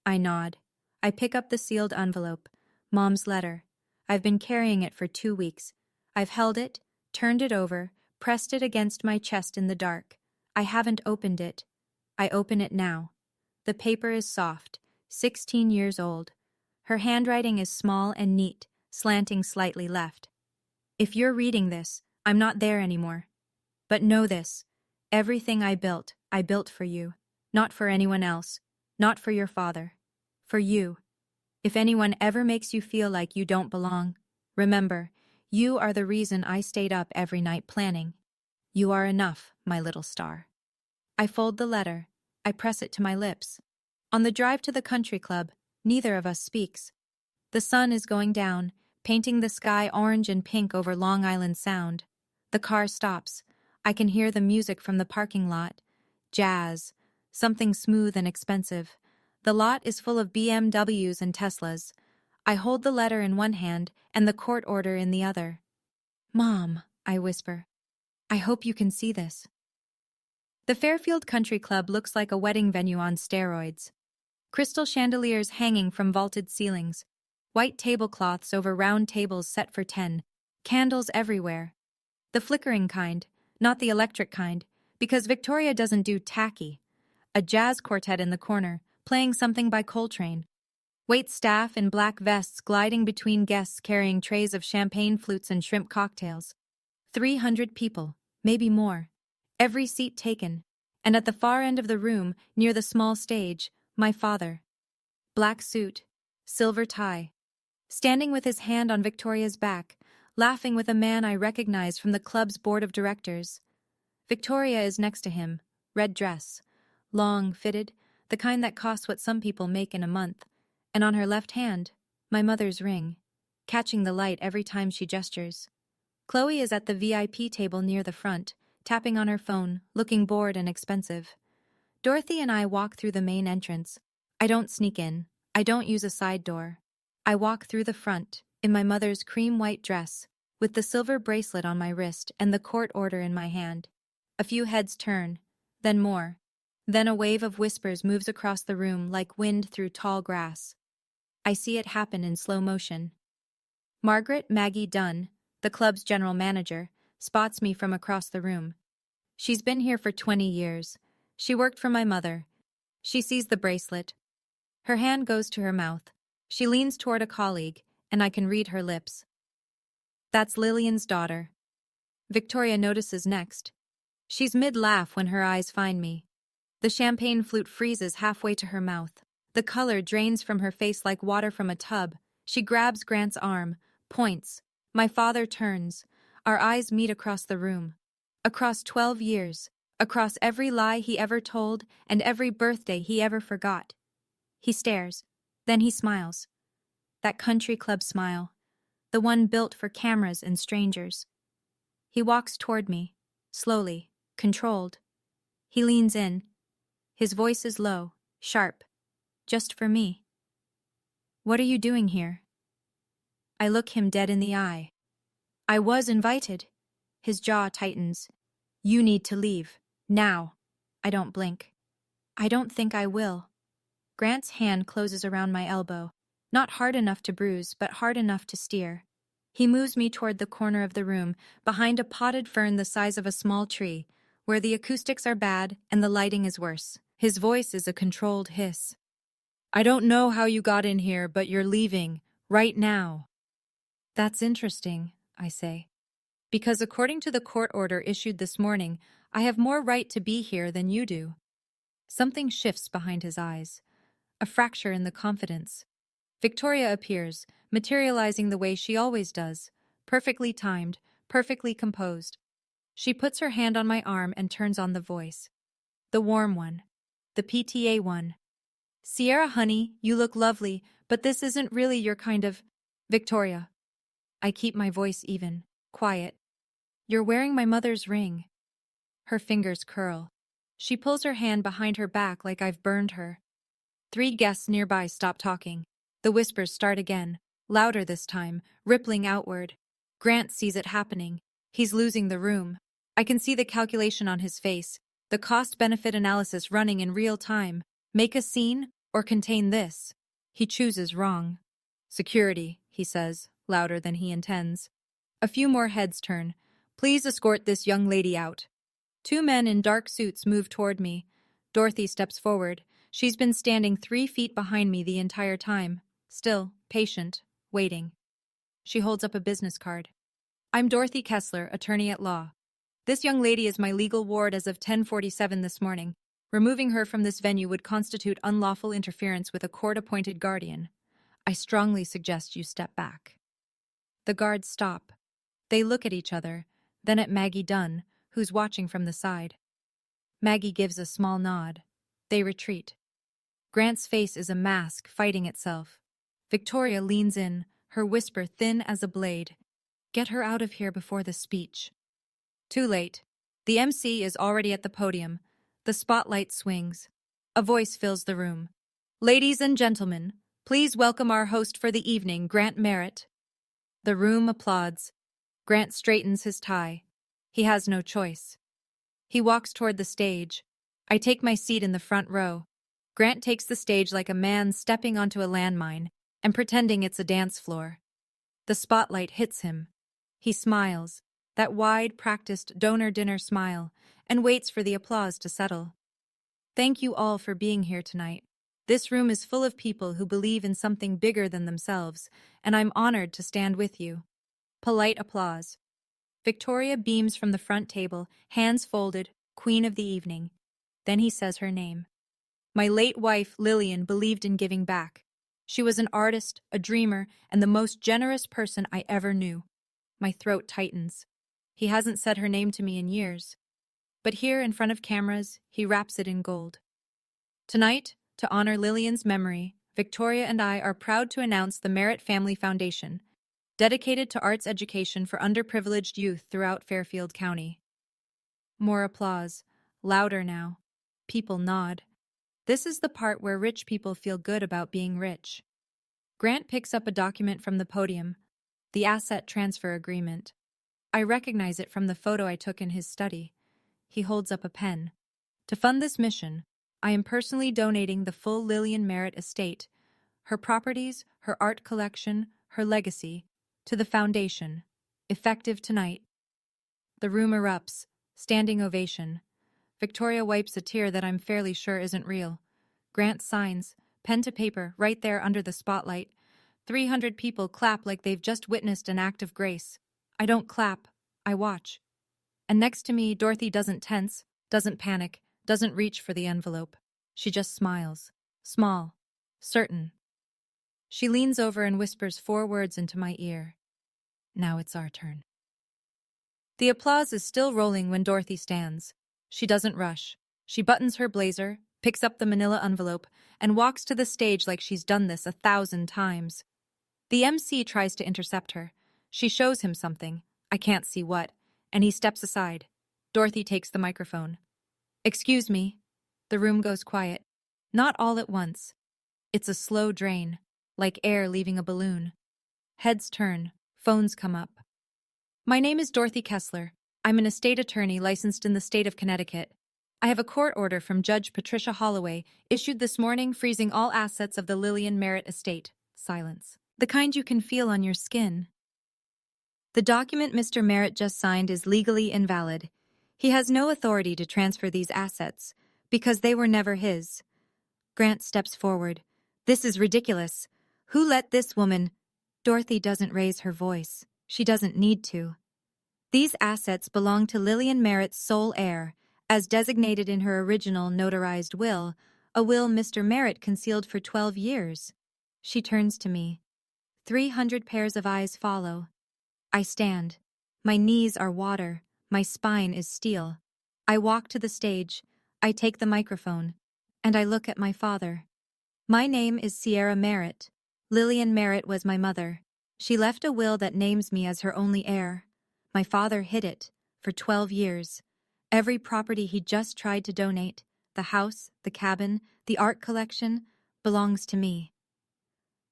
I nod. I pick up the sealed envelope. Mom's letter. I've been carrying it for 2 weeks. I've held it, turned it over, pressed it against my chest in the dark. I haven't opened it. I open it now. The paper is soft, 16 years old. Her handwriting is small and neat, slanting slightly left. If you're reading this, I'm not there anymore. But know this. Everything I built for you. Not for anyone else. Not for your father. For you. If anyone ever makes you feel like you don't belong, remember, you are the reason I stayed up every night planning. You are enough, my little star. I fold the letter. I press it to my lips. On the drive to the country club, neither of us speaks. The sun is going down, painting the sky orange and pink over Long Island Sound. The car stops. I can hear the music from the parking lot. Jazz. Something smooth and expensive. The lot is full of BMWs and Teslas. I hold the letter in one hand and the court order in the other. Mom, I whisper. I hope you can see this. The Fairfield Country Club looks like a wedding venue on steroids. Crystal chandeliers hanging from vaulted ceilings. White tablecloths over round tables set for 10. Candles everywhere. The flickering kind, not the electric kind, because Victoria doesn't do tacky. A jazz quartet in the corner, playing something by Coltrane. Wait staff in black vests gliding between guests carrying trays of champagne flutes and shrimp cocktails. 300 people, maybe more. Every seat taken. And at the far end of the room, near the small stage, my father. Black suit, silver tie. Standing with his hand on Victoria's back, laughing with a man I recognize from the club's board of directors. Victoria is next to him, red dress. Long, fitted, the kind that costs what some people make in a month. And on her left hand, my mother's ring, catching the light every time she gestures. Chloe is at the VIP table near the front, tapping on her phone, looking bored and expensive. Dorothy and I walk through the main entrance. I don't sneak in. I don't use a side door. I walk through the front, in my mother's cream-white dress, with the silver bracelet on my wrist and the court order in my hand. A few heads turn, then more. Then a wave of whispers moves across the room like wind through tall grass. I see it happen in slow motion. Margaret Maggie Dunn, the club's general manager, spots me from across the room. She's been here for 20 years. She worked for my mother. She sees the bracelet. Her hand goes to her mouth. She leans toward a colleague, and I can read her lips. That's Lillian's daughter. Victoria notices next. She's mid-laugh when her eyes find me. The champagne flute freezes halfway to her mouth. The color drains from her face like water from a tub. She grabs Grant's arm, points. My father turns. Our eyes meet across the room. Across 12 years. Across every lie he ever told and every birthday he ever forgot. He stares. Then he smiles. That country club smile. The one built for cameras and strangers. He walks toward me. Slowly. Controlled. He leans in. His voice is low, sharp. Just for me. What are you doing here? I look him dead in the eye. I was invited. His jaw tightens. You need to leave. Now. I don't blink. I don't think I will. Grant's hand closes around my elbow. Not hard enough to bruise, but hard enough to steer. He moves me toward the corner of the room, behind a potted fern the size of a small tree, where the acoustics are bad and the lighting is worse. His voice is a controlled hiss. I don't know how you got in here, but you're leaving, right now. That's interesting, I say. Because according to the court order issued this morning, I have more right to be here than you do. Something shifts behind his eyes. A fracture in the confidence. Victoria appears, materializing the way she always does, perfectly timed, perfectly composed. She puts her hand on my arm and turns on the voice. The warm one. The PTA one. Sierra, honey, you look lovely, but this isn't really your kind of... Victoria. I keep my voice even, quiet. You're wearing my mother's ring. Her fingers curl. She pulls her hand behind her back like I've burned her. 3 guests nearby stop talking. The whispers start again, louder this time, rippling outward. Grant sees it happening. He's losing the room. I can see the calculation on his face, the cost-benefit analysis running in real time. Make a scene or contain this. He chooses wrong. Security, he says, louder than he intends. A few more heads turn. Please escort this young lady out. Two men in dark suits move toward me. Dorothy steps forward. She's been standing 3 feet behind me the entire time. Still, patient, waiting. She holds up a business card. I'm Dorothy Kessler, attorney at law. This young lady is my legal ward as of 10:47 this morning. Removing her from this venue would constitute unlawful interference with a court-appointed guardian. I strongly suggest you step back. The guards stop. They look at each other, then at Maggie Dunn, who's watching from the side. Maggie gives a small nod. They retreat. Grant's face is a mask fighting itself. Victoria leans in, her whisper thin as a blade. Get her out of here before the speech. Too late. The MC is already at the podium. The spotlight swings. A voice fills the room. Ladies and gentlemen, please welcome our host for the evening, Grant Merritt. The room applauds. Grant straightens his tie. He has no choice. He walks toward the stage. I take my seat in the front row. Grant takes the stage like a man stepping onto a landmine and pretending it's a dance floor. The spotlight hits him. He smiles, that wide, practiced donor dinner smile, and waits for the applause to settle. Thank you all for being here tonight. This room is full of people who believe in something bigger than themselves, and I'm honored to stand with you. Polite applause. Victoria beams from the front table, hands folded, queen of the evening. Then he says her name. My late wife, Lillian, believed in giving back. She was an artist, a dreamer, and the most generous person I ever knew. My throat tightens. He hasn't said her name to me in years. But here, in front of cameras, he wraps it in gold. Tonight, to honor Lillian's memory, Victoria and I are proud to announce the Merritt Family Foundation, dedicated to arts education for underprivileged youth throughout Fairfield County. More applause. Louder now. People nod. This is the part where rich people feel good about being rich. Grant picks up a document from the podium, the asset transfer agreement. I recognize it from the photo I took in his study. He holds up a pen. To fund this mission, I am personally donating the full Lillian Merritt estate, her properties, her art collection, her legacy, to the foundation, effective tonight. The room erupts, standing ovation. Victoria wipes a tear that I'm fairly sure isn't real. Grant signs, pen to paper, right there under the spotlight. 300 people clap like they've just witnessed an act of grace. I don't clap, I watch. And next to me, Dorothy doesn't tense, doesn't panic, doesn't reach for the envelope. She just smiles. Small. Certain. She leans over and whispers 4 words into my ear. Now it's our turn. The applause is still rolling when Dorothy stands. She doesn't rush. She buttons her blazer, picks up the manila envelope, and walks to the stage like she's done this 1,000 times. The MC tries to intercept her. She shows him something. I can't see what. And he steps aside. Dorothy takes the microphone. Excuse me. The room goes quiet. Not all at once. It's a slow drain, like air leaving a balloon. Heads turn. Phones come up. My name is Dorothy Kessler. I'm an estate attorney licensed in the state of Connecticut. I have a court order from Judge Patricia Holloway, issued this morning, freezing all assets of the Lillian Merritt estate. Silence. The kind you can feel on your skin. The document Mr. Merritt just signed is legally invalid. He has no authority to transfer these assets, because they were never his. Grant steps forward. This is ridiculous. Who let this woman... Dorothy doesn't raise her voice. She doesn't need to. These assets belong to Lillian Merritt's sole heir, as designated in her original notarized will, a will Mr. Merritt concealed for 12 years. She turns to me. 300 pairs of eyes follow. I stand. My knees are water. My spine is steel. I walk to the stage. I take the microphone. And I look at my father. My name is Sierra Merritt. Lillian Merritt was my mother. She left a will that names me as her only heir. My father hid it for 12 years. Every property he just tried to donate, the house, the cabin, the art collection, belongs to me.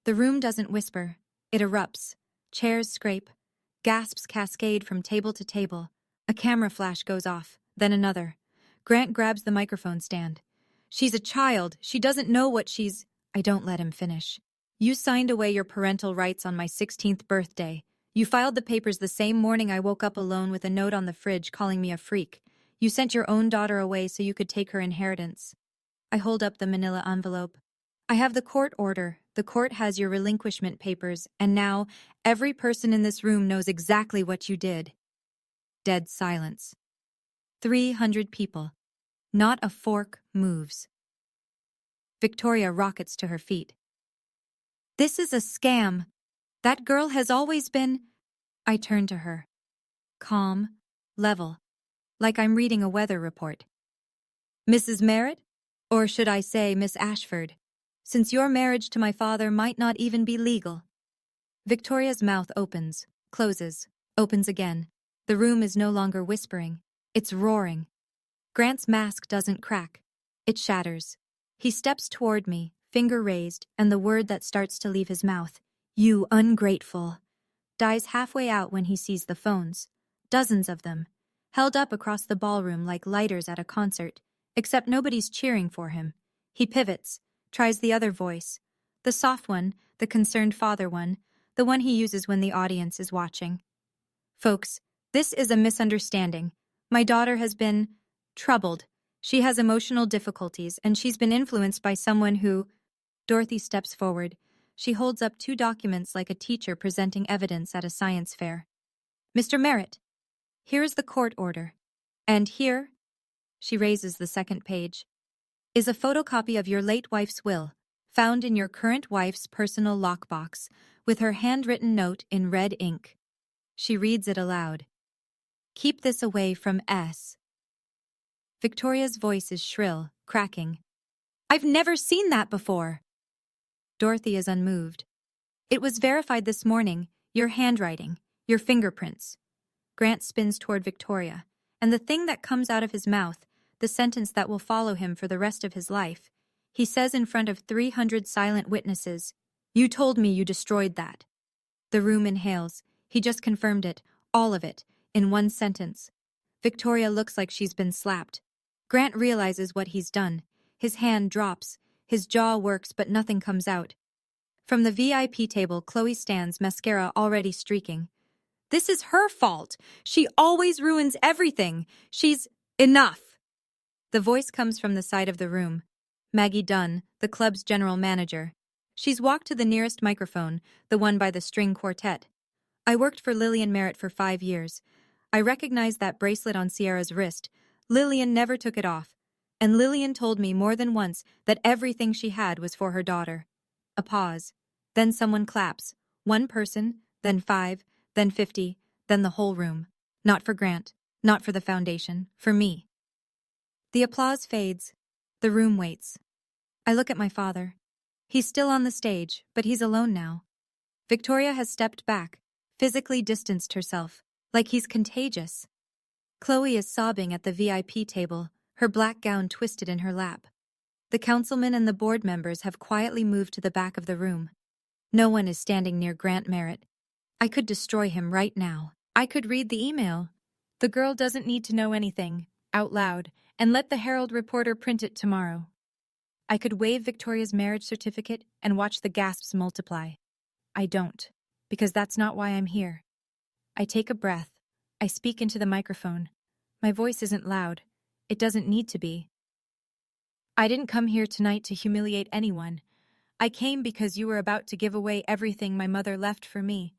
The room doesn't whisper. It erupts. Chairs scrape. Gasps cascade from table to table. A camera flash goes off, then another. Grant grabs the microphone stand. She's a child. She doesn't know what she's... I don't let him finish. You signed away your parental rights on my 16th birthday. You filed the papers the same morning I woke up alone with a note on the fridge calling me a freak. You sent your own daughter away so you could take her inheritance. I hold up the manila envelope. I have the court order. The court has your relinquishment papers, and now every person in this room knows exactly what you did. Dead silence. 300 people. Not a fork moves. Victoria rockets to her feet. This is a scam. That girl has always been... I turn to her. Calm, level, like I'm reading a weather report. Mrs. Merritt? Or should I say Miss Ashford? Since your marriage to my father might not even be legal. Victoria's mouth opens, closes, opens again. The room is no longer whispering. It's roaring. Grant's mask doesn't crack. It shatters. He steps toward me, finger raised, and the word that starts to leave his mouth, "You ungrateful," dies halfway out when he sees the phones. Dozens of them, held up across the ballroom like lighters at a concert, except nobody's cheering for him. He pivots, tries the other voice, the soft one, the concerned father one, the one he uses when the audience is watching. Folks, this is a misunderstanding. My daughter has been troubled. She has emotional difficulties, and she's been influenced by someone who... Dorothy steps forward. She holds up 2 documents like a teacher presenting evidence at a science fair. Mr. Merritt, here is the court order. And here, she raises the second page, is a photocopy of your late wife's will, found in your current wife's personal lockbox, with her handwritten note in red ink. She reads it aloud. Keep this away from S. Victoria's voice is shrill, cracking. I've never seen that before. Dorothy is unmoved. It was verified this morning, your handwriting, your fingerprints. Grant spins toward Victoria, and the thing that comes out of his mouth, the sentence that will follow him for the rest of his life, he says in front of 300 silent witnesses, "You told me you destroyed that." The room inhales. He just confirmed it, all of it, in one sentence. Victoria looks like she's been slapped. Grant realizes what he's done. His hand drops. His jaw works, but nothing comes out. From the VIP table, Chloe stands, mascara already streaking. This is her fault. She always ruins everything. She's... Enough. The voice comes from the side of the room. Maggie Dunn, the club's general manager. She's walked to the nearest microphone, the one by the string quartet. I worked for Lillian Merritt for 5 years. I recognized that bracelet on Sierra's wrist. Lillian never took it off. And Lillian told me more than once that everything she had was for her daughter. A pause. Then someone claps. One person, then 5, then 50, then the whole room. Not for Grant, not for the foundation, for me. The applause fades. The room waits. I look at my father. He's still on the stage, but he's alone now. Victoria has stepped back, physically distanced herself, like he's contagious. Chloe is sobbing at the VIP table, her black gown twisted in her lap. The councilmen and the board members have quietly moved to the back of the room. No one is standing near Grant Merritt. I could destroy him right now. I could read the email. The girl doesn't need to know anything, out loud, and let the Herald reporter print it tomorrow. I could wave Victoria's marriage certificate and watch the gasps multiply. I don't, because that's not why I'm here. I take a breath. I speak into the microphone. My voice isn't loud. It doesn't need to be. I didn't come here tonight to humiliate anyone. I came because you were about to give away everything my mother left for me,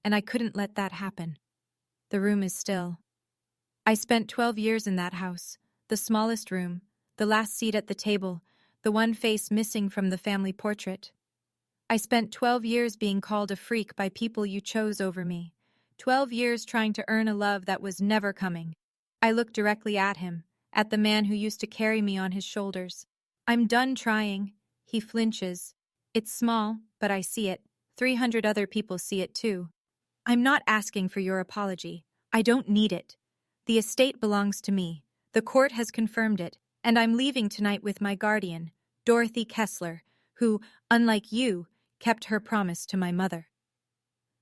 and I couldn't let that happen. The room is still. I spent 12 years in that house, the smallest room, the last seat at the table, the one face missing from the family portrait. I spent 12 years being called a freak by people you chose over me, 12 years trying to earn a love that was never coming. I look directly at him, at the man who used to carry me on his shoulders. I'm done trying. He flinches. It's small, but I see it. 300 other people see it too. I'm not asking for your apology. I don't need it. The estate belongs to me. The court has confirmed it, and I'm leaving tonight with my guardian, Dorothy Kessler, who, unlike you, kept her promise to my mother.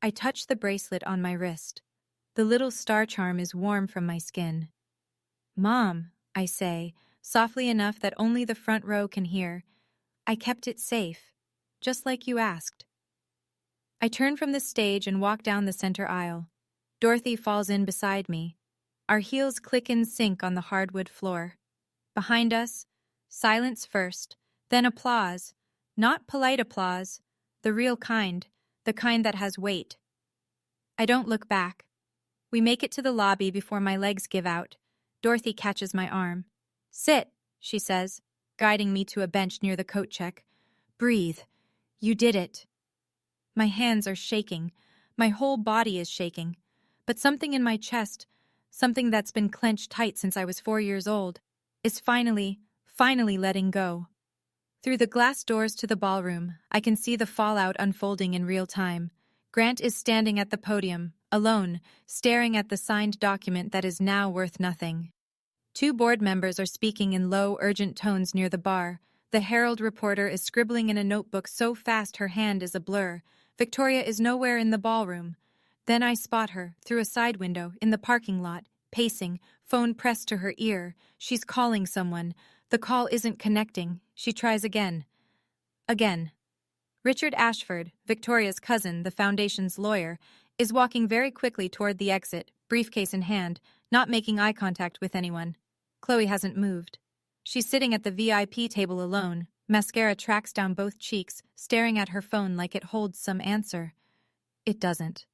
I touch the bracelet on my wrist. The little star charm is warm from my skin. Mom, I say, softly enough that only the front row can hear, I kept it safe, just like you asked. I turn from the stage and walk down the center aisle. Dorothy falls in beside me. Our heels click in sync on the hardwood floor. Behind us, silence first, then applause. Not polite applause, the real kind, the kind that has weight. I don't look back. We make it to the lobby before my legs give out. Dorothy catches my arm. Sit, she says, guiding me to a bench near the coat check. Breathe. You did it. My hands are shaking. My whole body is shaking. But something in my chest, something that's been clenched tight since I was 4 years old, is finally letting go. Through the glass doors to the ballroom, I can see the fallout unfolding in real time. Grant is standing at the podium, alone, staring at the signed document that is now worth nothing. 2 board members are speaking in low, urgent tones near the bar. The Herald reporter is scribbling in a notebook so fast her hand is a blur. Victoria is nowhere in the ballroom. Then I spot her, through a side window, in the parking lot, pacing, phone pressed to her ear. She's calling someone. The call isn't connecting. She tries again. Again. Richard Ashford, Victoria's cousin, the foundation's lawyer, is walking very quickly toward the exit, briefcase in hand, not making eye contact with anyone. Chloe hasn't moved. She's sitting at the VIP table alone. Mascara tracks down both cheeks, staring at her phone like it holds some answer. It doesn't.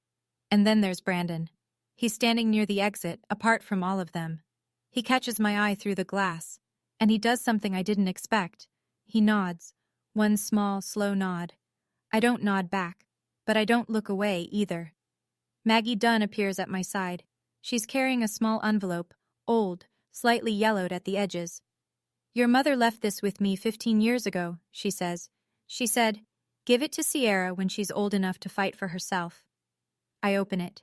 And then there's Brandon. He's standing near the exit, apart from all of them. He catches my eye through the glass. And he does something I didn't expect. He nods. One small, slow nod. I don't nod back, but I don't look away either. Maggie Dunn appears at my side. She's carrying a small envelope, old, slightly yellowed at the edges. Your mother left this with me 15 years ago, she says. She said, give it to Sierra when she's old enough to fight for herself. I open it.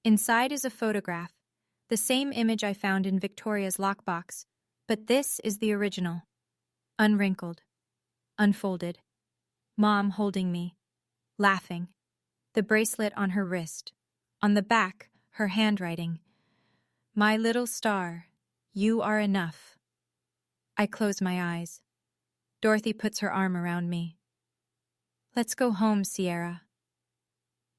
Inside is a photograph, the same image I found in Victoria's lockbox, but this is the original. Unwrinkled. Unfolded. Mom holding me. Laughing. The bracelet on her wrist. On the back, her handwriting. My little star, you are enough. I close my eyes. Dorothy puts her arm around me. Let's go home, Sierra.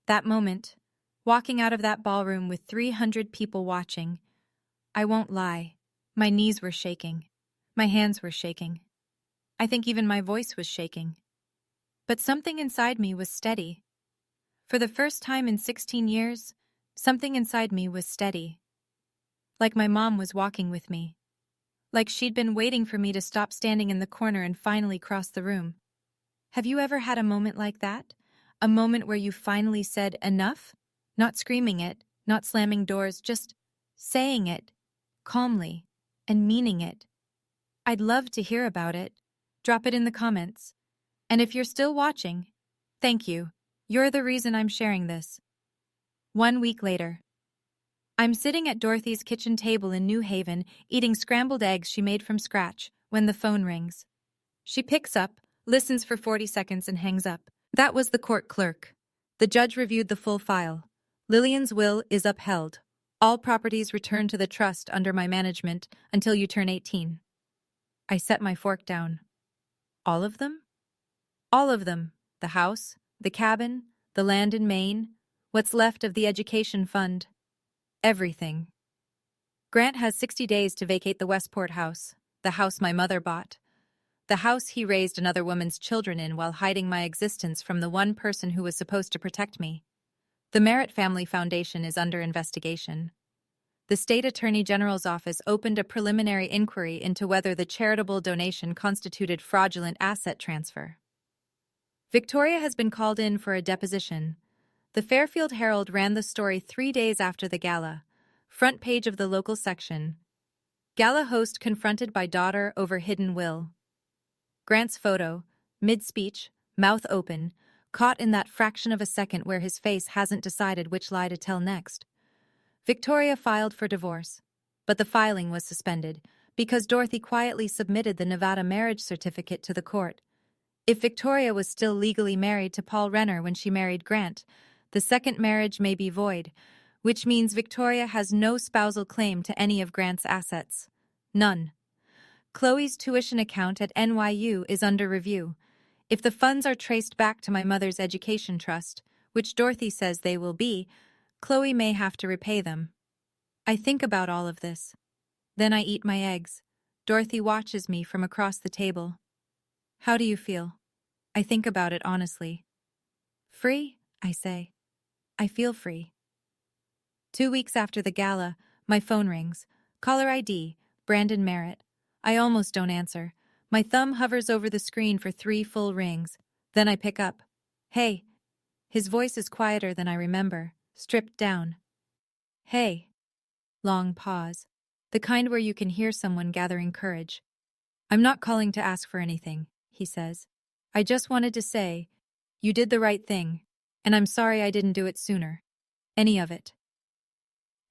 That moment, walking out of that ballroom with 300 people watching, I won't lie, my knees were shaking. My hands were shaking. I think even my voice was shaking. But something inside me was steady. For the first time in 16 years, something inside me was steady. Like my mom was walking with me. Like she'd been waiting for me to stop standing in the corner and finally cross the room. Have you ever had a moment like that? A moment where you finally said enough? Not screaming it, not slamming doors, just saying it, calmly, and meaning it. I'd love to hear about it. Drop it in the comments. And if you're still watching, thank you. You're the reason I'm sharing this. 1 week later. I'm sitting at Dorothy's kitchen table in New Haven, eating scrambled eggs she made from scratch, when the phone rings. She picks up, listens for 40 seconds and hangs up. That was the court clerk. The judge reviewed the full file. Lillian's will is upheld. All properties returned to the trust under my management until you turn 18. I set my fork down. All of them? All of them. The house, the cabin, the land in Maine, what's left of the education fund. Everything. Grant has 60 days to vacate the Westport house, the house my mother bought. The house he raised another woman's children in while hiding my existence from the one person who was supposed to protect me. The Merritt Family Foundation is under investigation. The State Attorney General's office opened a preliminary inquiry into whether the charitable donation constituted fraudulent asset transfer. Victoria has been called in for a deposition. The Fairfield Herald ran the story 3 days after the gala. Front page of the local section. Gala host confronted by daughter over hidden will. Grant's photo, mid-speech, mouth open, caught in that fraction of a second where his face hasn't decided which lie to tell next. Victoria filed for divorce, but the filing was suspended because Dorothy quietly submitted the Nevada marriage certificate to the court. If Victoria was still legally married to Paul Renner when she married Grant, the second marriage may be void, which means Victoria has no spousal claim to any of Grant's assets. None. Chloe's tuition account at NYU is under review. If the funds are traced back to my mother's education trust, which Dorothy says they will be, Chloe may have to repay them. I think about all of this. Then I eat my eggs. Dorothy watches me from across the table. How do you feel? I think about it honestly. Free, I say. I feel free. 2 weeks after the gala, my phone rings. Caller ID, Brandon Merritt. I almost don't answer. My thumb hovers over the screen for 3 full rings. Then I pick up. Hey. His voice is quieter than I remember, stripped down. Hey. Long pause. The kind where you can hear someone gathering courage. I'm not calling to ask for anything, he says. I just wanted to say, you did the right thing, and I'm sorry I didn't do it sooner. Any of it.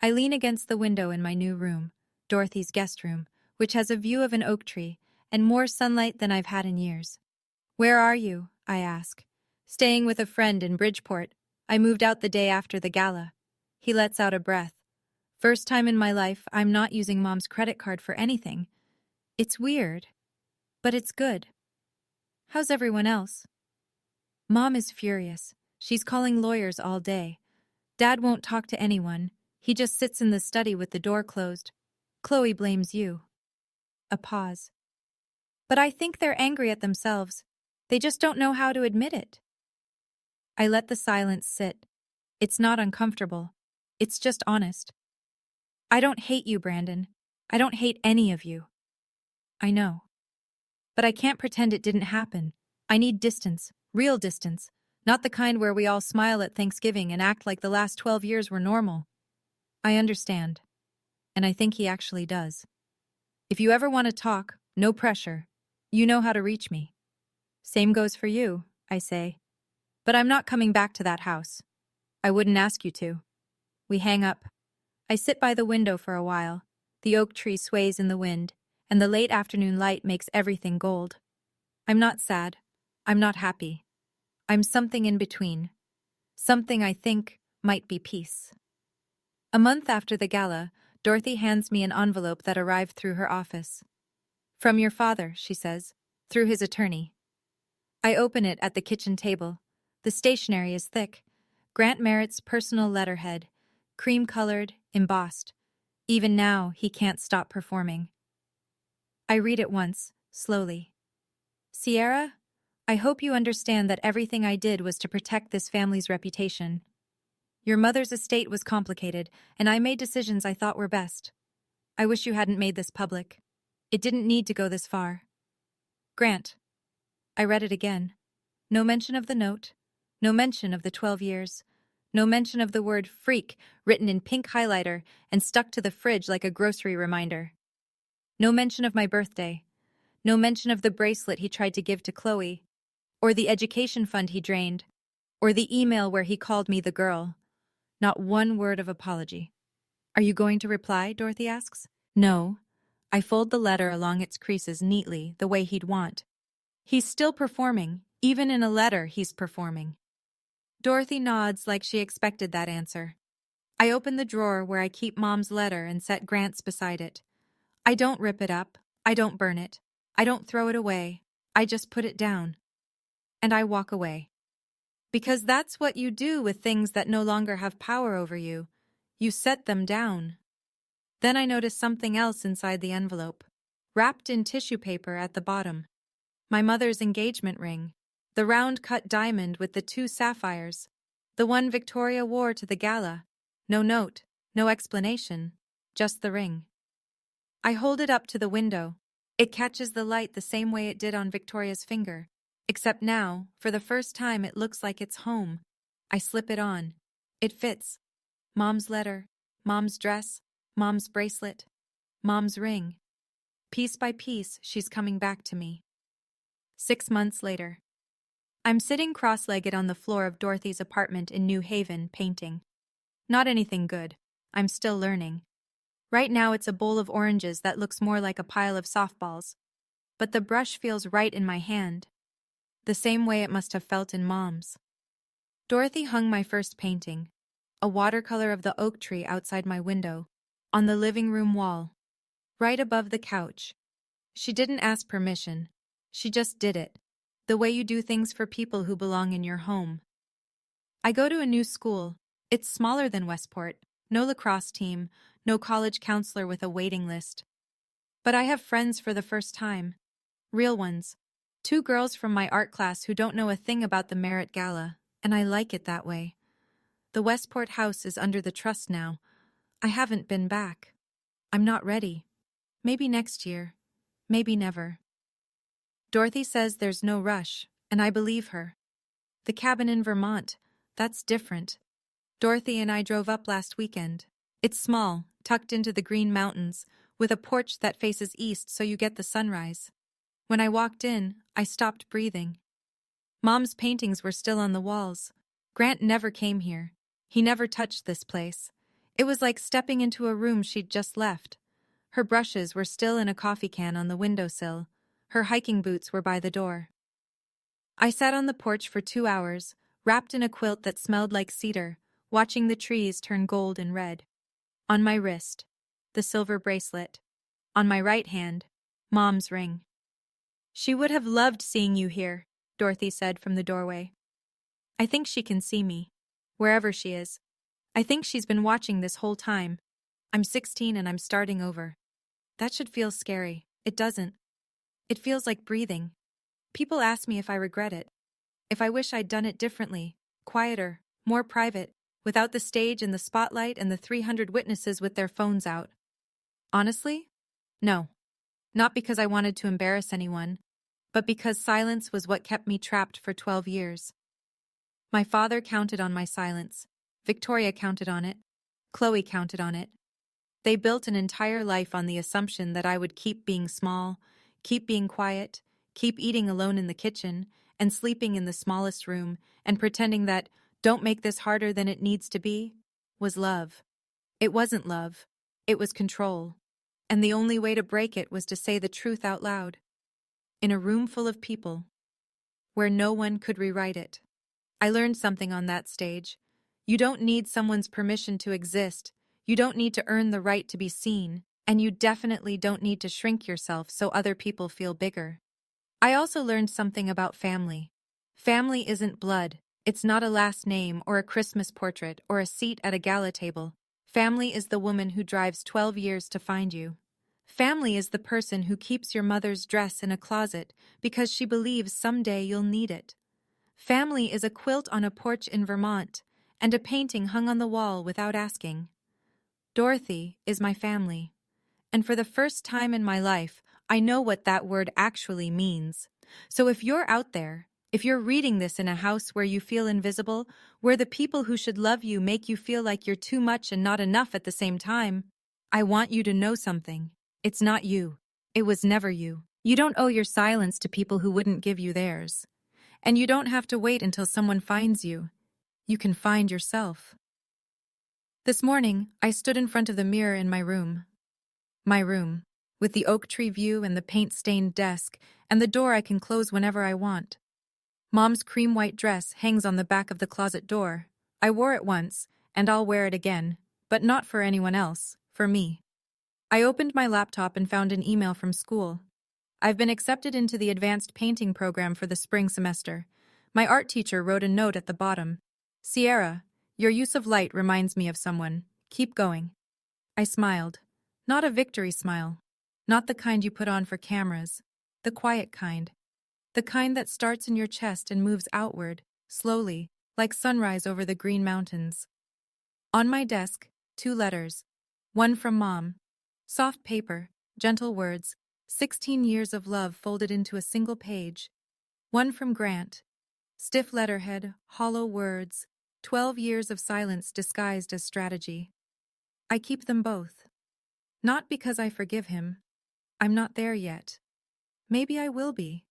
I lean against the window in my new room, Dorothy's guest room, which has a view of an oak tree and more sunlight than I've had in years. Where are you? I ask. Staying with a friend in Bridgeport. I moved out the day after the gala. He lets out a breath. First time in my life I'm not using Mom's credit card for anything. It's weird, but it's good. How's everyone else? Mom is furious. She's calling lawyers all day. Dad won't talk to anyone. He just sits in the study with the door closed. Chloe blames you. A pause. But I think they're angry at themselves. They just don't know how to admit it. I let the silence sit. It's not uncomfortable. It's just honest. I don't hate you, Brandon. I don't hate any of you. I know. But I can't pretend it didn't happen. I need distance, real distance, not the kind where we all smile at Thanksgiving and act like the last 12 years were normal. I understand. And I think he actually does. If you ever want to talk, no pressure. You know how to reach me. Same goes for you, I say. But I'm not coming back to that house. I wouldn't ask you to. We hang up. I sit by the window for a while. The oak tree sways in the wind, and the late afternoon light makes everything gold. I'm not sad. I'm not happy. I'm something in between. Something I think might be peace. A month after the gala, Dorothy hands me an envelope that arrived through her office. From your father, she says, through his attorney. I open it at the kitchen table. The stationery is thick. Grant Merritt's personal letterhead, cream-colored, embossed. Even now, he can't stop performing. I read it once, slowly. Sierra, I hope you understand that everything I did was to protect this family's reputation. Your mother's estate was complicated, and I made decisions I thought were best. I wish you hadn't made this public. It didn't need to go this far. Grant. I read it again. No mention of the note. No mention of the 12 years. No mention of the word freak written in pink highlighter and stuck to the fridge like a grocery reminder. No mention of my birthday. No mention of the bracelet he tried to give to Chloe, or the education fund he drained, or the email where he called me the girl. Not one word of apology. Are you going to reply? Dorothy asks. No. I fold the letter along its creases neatly, the way he'd want. He's still performing. Even in a letter, he's performing. Dorothy nods like she expected that answer. I open the drawer where I keep Mom's letter and set Grant's beside it. I don't rip it up. I don't burn it. I don't throw it away. I just put it down. And I walk away. Because that's what you do with things that no longer have power over you. You set them down. Then I notice something else inside the envelope, wrapped in tissue paper at the bottom. My mother's engagement ring, the round-cut diamond with the 2 sapphires, the one Victoria wore to the gala. No note, no explanation, just the ring. I hold it up to the window. It catches the light the same way it did on Victoria's finger, except now, for the first time, it looks like it's home. I slip it on. It fits. Mom's letter, Mom's dress, Mom's bracelet, Mom's ring. Piece by piece, she's coming back to me. 6 months later. I'm sitting cross-legged on the floor of Dorothy's apartment in New Haven, painting. Not anything good. I'm still learning. Right now it's a bowl of oranges that looks more like a pile of softballs. But the brush feels right in my hand. the same way it must have felt in Mom's. Dorothy hung my first painting, a watercolor of the oak tree outside my window, on the living room wall, right above the couch. She didn't ask permission. She just did it, the way you do things for people who belong in your home. I go to a new school. It's smaller than Westport, no lacrosse team, no college counselor with a waiting list. But I have friends for the first time. Real ones. Two girls from my art class who don't know a thing about the Merit Gala, and I like it that way. The Westport house is under the trust now. I haven't been back. I'm not ready. Maybe next year. Maybe never. Dorothy says there's no rush, and I believe her. The cabin in Vermont, that's different. Dorothy and I drove up last weekend. It's small, tucked into the Green Mountains, with a porch that faces east so you get the sunrise. When I walked in, I stopped breathing. Mom's paintings were still on the walls. Grant never came here. He never touched this place. It was like stepping into a room she'd just left. Her brushes were still in a coffee can on the windowsill. Her hiking boots were by the door. I sat on the porch for 2 hours, wrapped in a quilt that smelled like cedar, watching the trees turn gold and red. On my wrist, the silver bracelet. On my right hand, Mom's ring. She would have loved seeing you here, Dorothy said from the doorway. I think she can see me, wherever she is. I think she's been watching this whole time. I'm 16 and I'm starting over. That should feel scary. It doesn't. It feels like breathing. People ask me if I regret it. If I wish I'd done it differently, quieter, more private, without the stage and the spotlight and the 300 witnesses with their phones out. Honestly? No. Not because I wanted to embarrass anyone, but because silence was what kept me trapped for 12 years. My father counted on my silence. Victoria counted on it. Chloe counted on it. They built an entire life on the assumption that I would keep being small, keep being quiet, keep eating alone in the kitchen, and sleeping in the smallest room, and pretending that "don't make this harder than it needs to be" was love. It wasn't love. It was control. And the only way to break it was to say the truth out loud. In a room full of people, where no one could rewrite it. I learned something on that stage. You don't need someone's permission to exist. You don't need to earn the right to be seen. And you definitely don't need to shrink yourself so other people feel bigger. I also learned something about family. Family isn't blood. It's not a last name or a Christmas portrait or a seat at a gala table. Family is the woman who drives 12 years to find you. Family is the person who keeps your mother's dress in a closet because she believes someday you'll need it. Family is a quilt on a porch in Vermont and a painting hung on the wall without asking. Dorothy is my family. And for the first time in my life, I know what that word actually means. So if you're out there, if you're reading this in a house where you feel invisible, where the people who should love you make you feel like you're too much and not enough at the same time, I want you to know something. It's not you. It was never you. You don't owe your silence to people who wouldn't give you theirs. And you don't have to wait until someone finds you. You can find yourself. This morning, I stood in front of the mirror in my room. My room, with the oak tree view and the paint-stained desk, and the door I can close whenever I want. Mom's cream-white dress hangs on the back of the closet door. I wore it once, and I'll wear it again, but not for anyone else, for me. I opened my laptop and found an email from school. I've been accepted into the advanced painting program for the spring semester. My art teacher wrote a note at the bottom. Sierra, your use of light reminds me of someone. Keep going. I smiled. Not a victory smile. Not the kind you put on for cameras. The quiet kind. The kind that starts in your chest and moves outward, slowly, like sunrise over the Green Mountains. On my desk, 2 letters. One from Mom. Soft paper, gentle words, 16 years of love folded into a single page. One from Grant. Stiff letterhead, hollow words, 12 years of silence disguised as strategy. I keep them both. Not because I forgive him. I'm not there yet. Maybe I will be.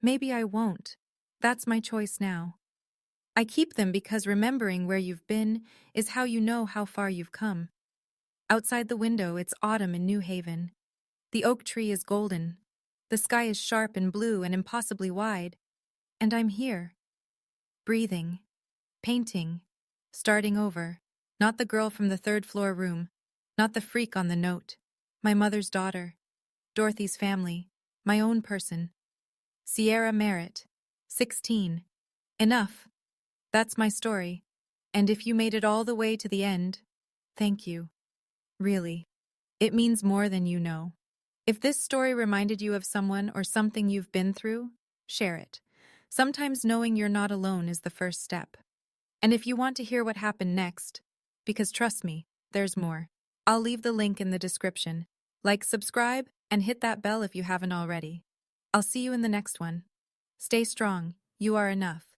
Maybe I won't. That's my choice now. I keep them because remembering where you've been is how you know how far you've come. Outside the window, it's autumn in New Haven. The oak tree is golden. The sky is sharp and blue and impossibly wide. And I'm here, breathing, painting, starting over. Not the girl from the third floor room, not the freak on the note. My mother's daughter, Dorothy's family, my own person. Sierra Merritt, 16. Enough. That's my story. And if you made it all the way to the end, thank you. Really. It means more than you know. If this story reminded you of someone or something you've been through, share it. Sometimes knowing you're not alone is the first step. And if you want to hear what happened next, because trust me, there's more. I'll leave the link in the description. Like, subscribe, and hit that bell if you haven't already. I'll see you in the next one. Stay strong. You are enough.